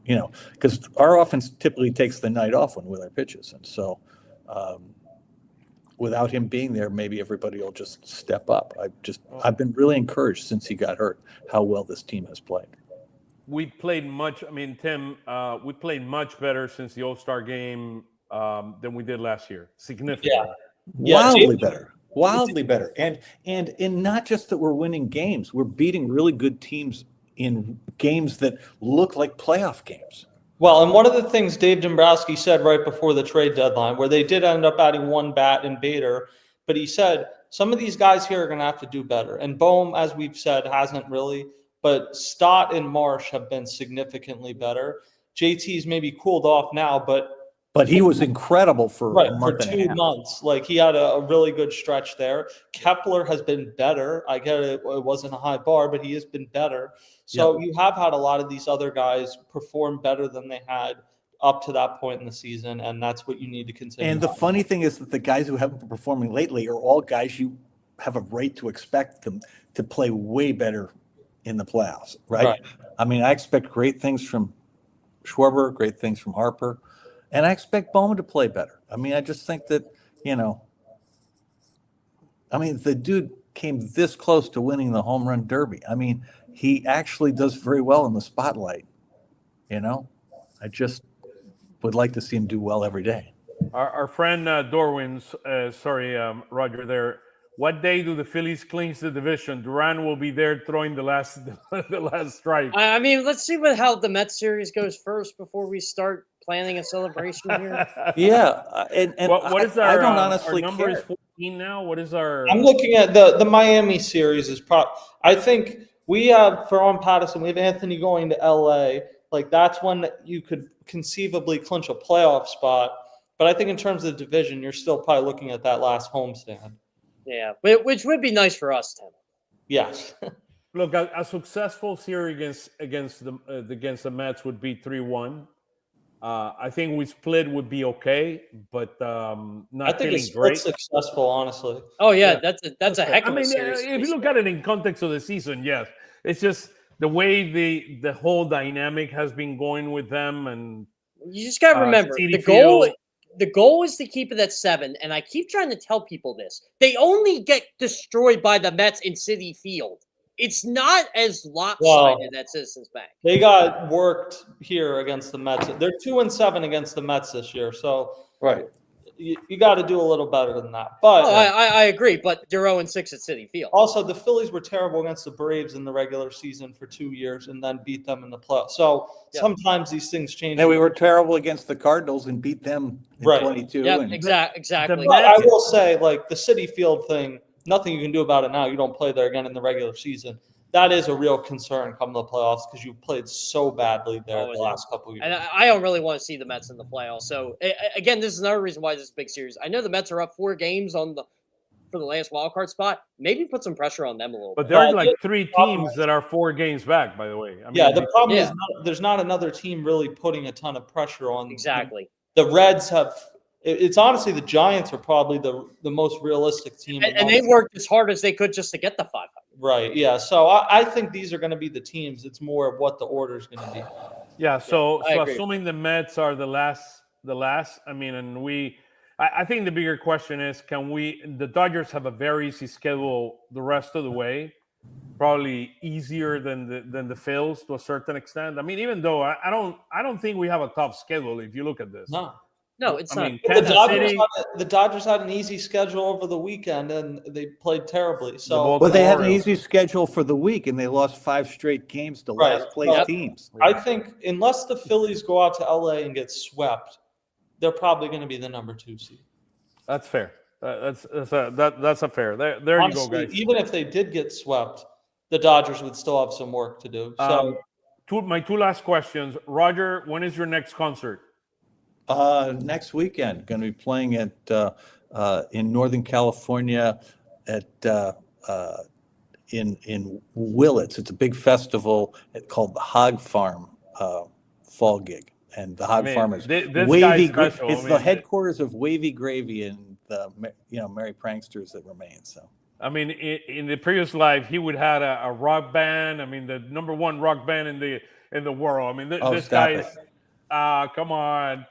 Speaker 4: because our offense typically takes the night off when Wheeler pitches. And so without him being there, maybe everybody will just step up. I've been really encouraged since he got hurt how well this team has played.
Speaker 1: We played much. Tim, we played much better since the All-Star game than we did last year. Significantly.
Speaker 4: Wildly better. And not just that we're winning games, we're beating really good teams in games that look like playoff games.
Speaker 3: Well, and one of the things Dave Dombrowski said right before the trade deadline, where they did end up adding one bat in Bader, but he said some of these guys here are going to have to do better. And Bohm, as we've said, hasn't really. But Stott and Marsh have been significantly better. JT's maybe cooled off now, but
Speaker 4: he was incredible for a month
Speaker 3: for
Speaker 4: and a half.
Speaker 3: 2 months. Like, he had a really good stretch there. Kepler has been better. I get it wasn't a high bar, but he has been better. So you have had a lot of these other guys perform better than they had up to that point in the season, and that's what you need to consider.
Speaker 4: And the funny thing is that the guys who haven't been performing lately are all guys you have a right to expect them to play way better in the playoffs, right? I expect great things from Schwarber, great things from Harper, and I expect Bowman to play better. I just think that, the dude came this close to winning the home run derby. He actually does very well in the spotlight. I just would like to see him do well every day.
Speaker 1: Our friend Dorwin's, Roger there. What day do the Phillies clinch the division? Duran will be there throwing the last strike.
Speaker 2: Let's see how the Mets series goes first before we start planning a celebration here.
Speaker 4: Yeah, and
Speaker 1: what is our?
Speaker 4: I don't honestly
Speaker 1: our number
Speaker 4: care.
Speaker 1: is 14 now. What is our?
Speaker 3: I'm looking at the Miami series is I think we have for OnPattison, we have Anthony going to LA. Like, that's one that you could conceivably clinch a playoff spot. But I think in terms of the division, you're still probably looking at that last homestand.
Speaker 2: Yeah, which would be nice for us, Tim.
Speaker 3: Yes.
Speaker 1: Look, a successful series against the Mets would be 3-1. I think we split would be okay, but not
Speaker 3: I think
Speaker 1: feeling
Speaker 3: it's
Speaker 1: great.
Speaker 3: successful, honestly.
Speaker 2: Oh yeah, that's a heck of a series.
Speaker 1: If you look at it in context of the season, yes, it's just the way the whole dynamic has been going with them, and
Speaker 2: you just got to remember the goal is to keep it at 7, and I keep trying to tell people this. They only get destroyed by the Mets in Citi Field. It's not as lopsided at Citizens Bank.
Speaker 3: They got worked here against the Mets. They're 2-7 against the Mets this year, so you got to do a little better than that. But
Speaker 2: I agree, but they're 0-6 at Citi Field.
Speaker 3: Also, the Phillies were terrible against the Braves in the regular season for 2 years and then beat them in the playoffs. So sometimes these things change.
Speaker 4: And we were terrible against the Cardinals and beat them in 22.
Speaker 2: Yeah, exactly.
Speaker 3: But I will say, like, the Citi Field thing, nothing you can do about it now. You don't play there again in the regular season. That is a real concern come the playoffs because you played so badly there the last couple of years.
Speaker 2: And I don't really want to see the Mets in the playoffs. So, again, this is another reason why this is a big series. I know the Mets are up 4 games for the last wild card spot. Maybe put some pressure on them a little bit.
Speaker 1: But there are like 3 teams that are 4 games back, by the way.
Speaker 3: The problem is there's not another team really putting a ton of pressure on.
Speaker 2: Exactly.
Speaker 3: The Reds have – it's honestly the Giants are probably the most realistic team.
Speaker 2: And they worked as hard as they could just to get the 500.
Speaker 3: Right, yeah. So I think these are going to be the teams. It's more of what the order is going to be.
Speaker 1: Yeah, so assuming the Mets are the last, I think the bigger question is, the Dodgers have a very easy schedule the rest of the way, probably easier than the Phils to a certain extent. Even though I don't think we have a tough schedule if you look at this.
Speaker 3: No.
Speaker 2: No, it's
Speaker 1: I
Speaker 2: not.
Speaker 1: mean,
Speaker 3: The
Speaker 1: Kansas City,
Speaker 3: Dodgers had an easy schedule over the weekend, and they played terribly. So,
Speaker 4: Well, they had an
Speaker 1: Orioles.
Speaker 4: easy schedule for the week, and they lost 5 straight games to
Speaker 3: Right.
Speaker 4: last place
Speaker 3: Yep.
Speaker 4: teams.
Speaker 3: I think unless the Phillies go out to LA and get swept, they're probably going to be the number 2 seed.
Speaker 1: That's fair. That's a fair. There
Speaker 3: Honestly,
Speaker 1: you go, guys.
Speaker 3: even if they did get swept, the Dodgers would still have some work to do. So,
Speaker 1: My 2 last questions. Roger, when is your next concert?
Speaker 4: Next weekend, going to be playing at in Northern California at in Willits. It's a big festival called the Hog Farm Fall Gig, and the Hog Farm is
Speaker 1: this
Speaker 4: Wavy.
Speaker 1: guy's special.
Speaker 4: It's the headquarters of Wavy Gravy and the Merry Pranksters that remain. So.
Speaker 1: I mean, in the previous life, he would had a rock band. I mean, the number 1 rock band in the world. I mean, this guy is. Come on.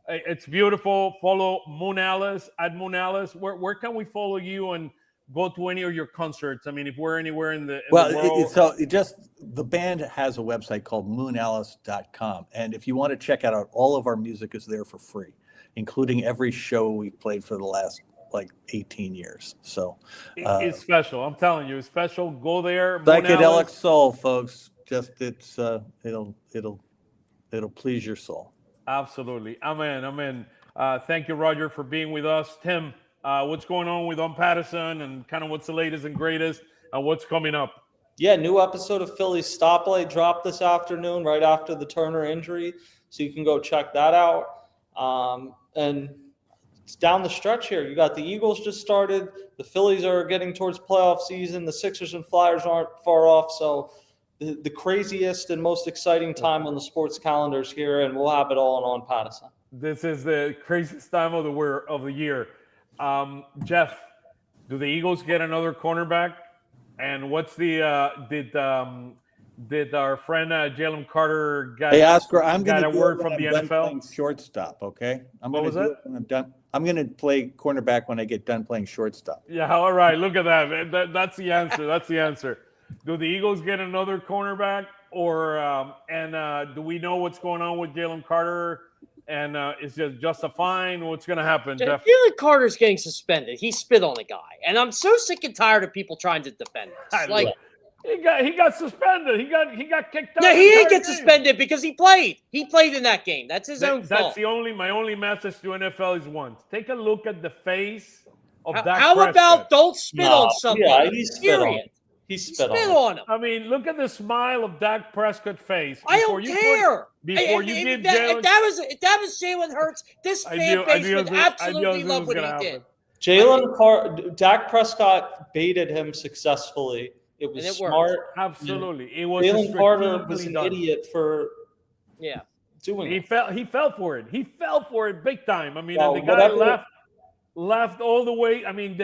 Speaker 1: It's beautiful. Follow Moonalice at Moonalice. Where can we follow you and go to any of your concerts? I mean, if we're anywhere in the world.
Speaker 4: The band has a website called moonalice.com. And if you want to check out all of our music is there for free, including every show we played for the last 18 years. So
Speaker 1: it's special. I'm telling you, it's special. Go there.
Speaker 4: Psychedelic soul, folks. Just it'll please your soul.
Speaker 1: Absolutely. Amen. Thank you, Roger, for being with us. Tim, what's going on with OnPattison and kind of what's the latest and greatest and what's coming up?
Speaker 3: Yeah, new episode of Phillies Stoplight dropped this afternoon right after the Turner injury. So you can go check that out. And it's down the stretch here. You got the Eagles just started. The Phillies are getting towards playoff season. The Sixers and Flyers aren't far off. So the craziest and most exciting time on the sports calendars here, and we'll have it all on OnPattison.
Speaker 1: This is the craziest time of the year. Jeff, do the Eagles get another cornerback? And what's the did our friend Jalen Carter get?
Speaker 4: Hey Oscar, I'm going
Speaker 1: got
Speaker 4: to
Speaker 1: a word from the NFL?
Speaker 4: Playing shortstop, okay?
Speaker 1: What was that?
Speaker 4: When I'm done. I'm going to play cornerback when I get done playing shortstop.
Speaker 1: Yeah, all right. Look at that. That's the answer. That's the answer. Do the Eagles get another cornerback, or do we know what's going on with Jalen Carter? And is it just a fine? What's going to happen, Jeff?
Speaker 2: Jalen Carter's getting suspended. He spit on a guy, and I'm so sick and tired of people trying to defend this. Like
Speaker 1: he got suspended. He got kicked out.
Speaker 2: Yeah, he didn't get suspended because he played. He played in that game. That's his own fault.
Speaker 1: That's my only message to NFL is once. Take a look at the face of Dak Prescott.
Speaker 2: How about don't spit on somebody?
Speaker 3: Yeah, he spit on him.
Speaker 2: He spit on him.
Speaker 1: I mean, look at the smile of Dak Prescott's face.
Speaker 2: I don't care.
Speaker 1: If
Speaker 2: that was Jalen Hurts, this fan base would absolutely love what he did.
Speaker 3: Dak Prescott baited him successfully. It was smart.
Speaker 1: Absolutely. It was
Speaker 3: Jalen Carter was an idiot for doing
Speaker 1: it. He fell for it. He fell for it big time. I mean,
Speaker 3: well,
Speaker 1: the guy left all the way. I mean,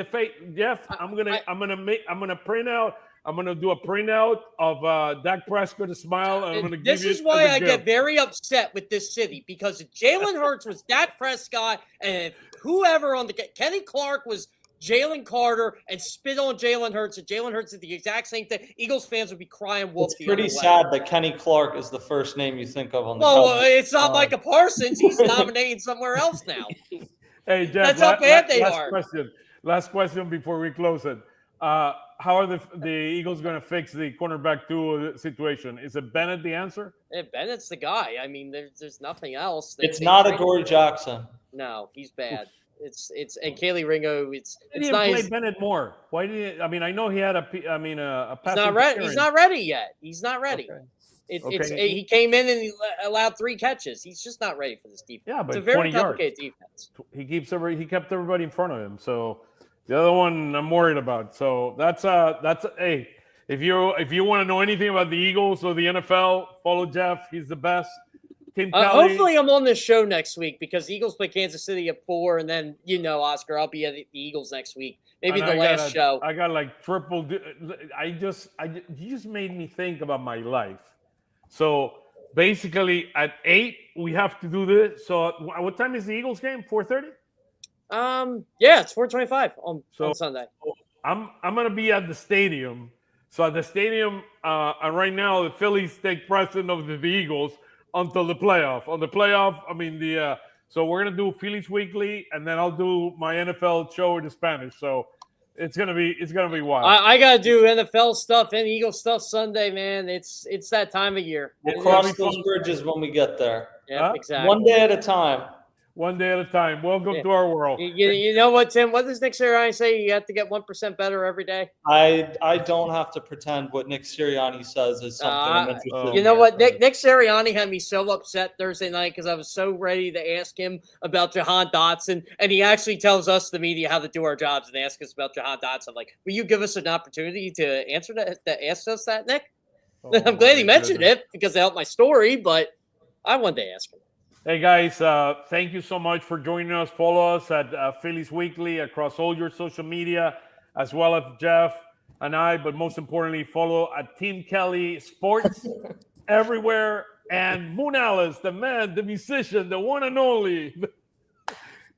Speaker 1: Jeff, I'm gonna print out. I'm gonna do a printout of Dak Prescott smile. And I'm gonna give
Speaker 2: this is why I get very upset with this city, because if Jalen Hurts was Dak Prescott, and if whoever on the Kenny Clark was Jalen Carter and spit on Jalen Hurts, and Jalen Hurts did the exact same thing, Eagles fans would be crying wolf.
Speaker 3: It's pretty sad that Kenny Clark is the first name you think of on the
Speaker 2: Well, it's not Micah Parsons. He's nominating somewhere else now.
Speaker 1: Hey, Jeff,
Speaker 2: that's how bad they are.
Speaker 1: Last question before we close it. How are the Eagles going to fix the cornerback 2 situation? Is it Bennett the answer?
Speaker 2: Yeah, Bennett's the guy. I mean, there's nothing else.
Speaker 3: It's not Adoree Jackson.
Speaker 2: No, he's bad. It's and Kaylee Ringo. It's
Speaker 1: nice. Play Bennett more. Why did he? I mean, I know he had a pass.
Speaker 2: He's not ready yet. He's not ready. Okay. He came in and he allowed 3 catches. He's just not ready for this defense.
Speaker 1: Yeah, but
Speaker 2: it's a very complicated defense.
Speaker 1: He kept everybody in front of him. So the other one I'm worried about. So that's hey, if you want to know anything about the Eagles or the NFL, follow Jeff. He's the best. Tim Kelly.
Speaker 2: Hopefully I'm on this show next week, because the Eagles play Kansas City at 4, and then Oscar, I'll be at the Eagles next week. Maybe the last show.
Speaker 1: I got like triple. You just made me think about my life. So basically, at 8 we have to do this. So what time is the Eagles game? 4:30.
Speaker 2: Yeah, it's 4:25 on Sunday.
Speaker 1: I'm gonna be at the stadium. So at the stadium, right now the Phillies take precedent of the Eagles until the playoff. On the playoff, I mean So we're gonna do Phillies Weekly, and then I'll do my NFL show in Spanish. So it's gonna be wild.
Speaker 2: I gotta do NFL stuff and Eagle stuff Sunday, man. It's that time of year.
Speaker 3: We'll cross those bridges when we get there.
Speaker 2: Yeah, exactly.
Speaker 3: One day at a time.
Speaker 1: One day at a time. Welcome to our world.
Speaker 2: You know what, Tim? What does Nick Sirianni say? You have to get 1% better every day.
Speaker 3: I don't have to pretend what Nick Sirianni says is something I'm interested in.
Speaker 2: You know what? Nick Sirianni had me so upset Thursday night because I was so ready to ask him about Jahan Dotson, and he actually tells us, the media, how to do our jobs and ask us about Jahan Dotson. I'm like, will you give us an opportunity to answer that, to ask us that, Nick? I'm glad he mentioned it because it helped my story, but I wanted to ask him.
Speaker 1: Hey guys, thank you so much for joining us. Follow us at Phillies Weekly across all your social media, as well as Jeff and I. But most importantly, follow at Team Kelly Sports everywhere. And Moonalice, the man, the musician, the one and only.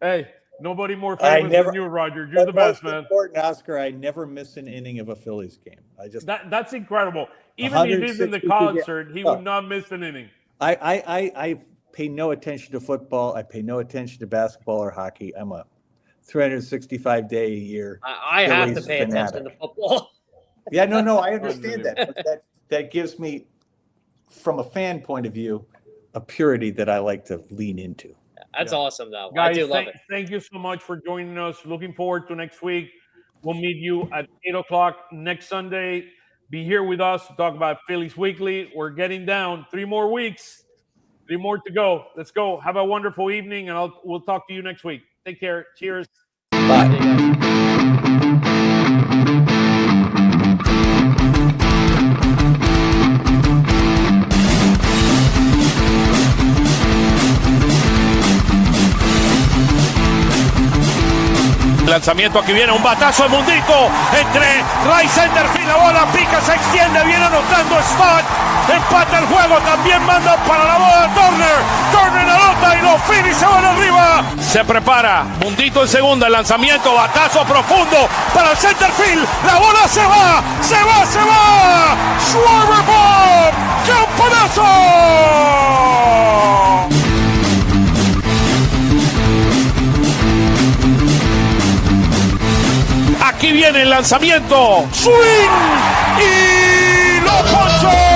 Speaker 1: Hey, nobody more famous than you, Roger. You're the best, man.
Speaker 4: Important, Oscar. I never miss an inning of a Phillies game.
Speaker 1: That's incredible. Even if he's in the concert, he would not miss an inning.
Speaker 4: I pay no attention to football. I pay no attention to basketball or hockey. I'm a 365-day a year.
Speaker 2: I have to pay attention to football.
Speaker 4: Yeah, no, I understand that. But that gives me, from a fan point of view, a purity that I like to lean into.
Speaker 2: That's awesome, though.
Speaker 1: Guys,
Speaker 2: I do love it.
Speaker 1: Thank you so much for joining us. Looking forward to next week. We'll meet you at 8 o'clock next Sunday. Be here with us to talk about Phillies Weekly. We're getting down 3 more weeks. 3 more to go. Let's go. Have a wonderful evening, and we'll talk to you next week. Take care. Cheers.
Speaker 4: Bye.
Speaker 5: Lanzamiento, aquí viene un batazo de Mundito entre right center field, la bola pica, se extiende, viene anotando Stott, empata el juego, también manda para la bola Turner anota y los Phillies se van arriba. Se prepara, Mundito en segunda, el lanzamiento, batazo profundo para el center field, la bola se va, Schwarber Bomb, campanazo. Aquí viene el lanzamiento. Swing y lo ponchó.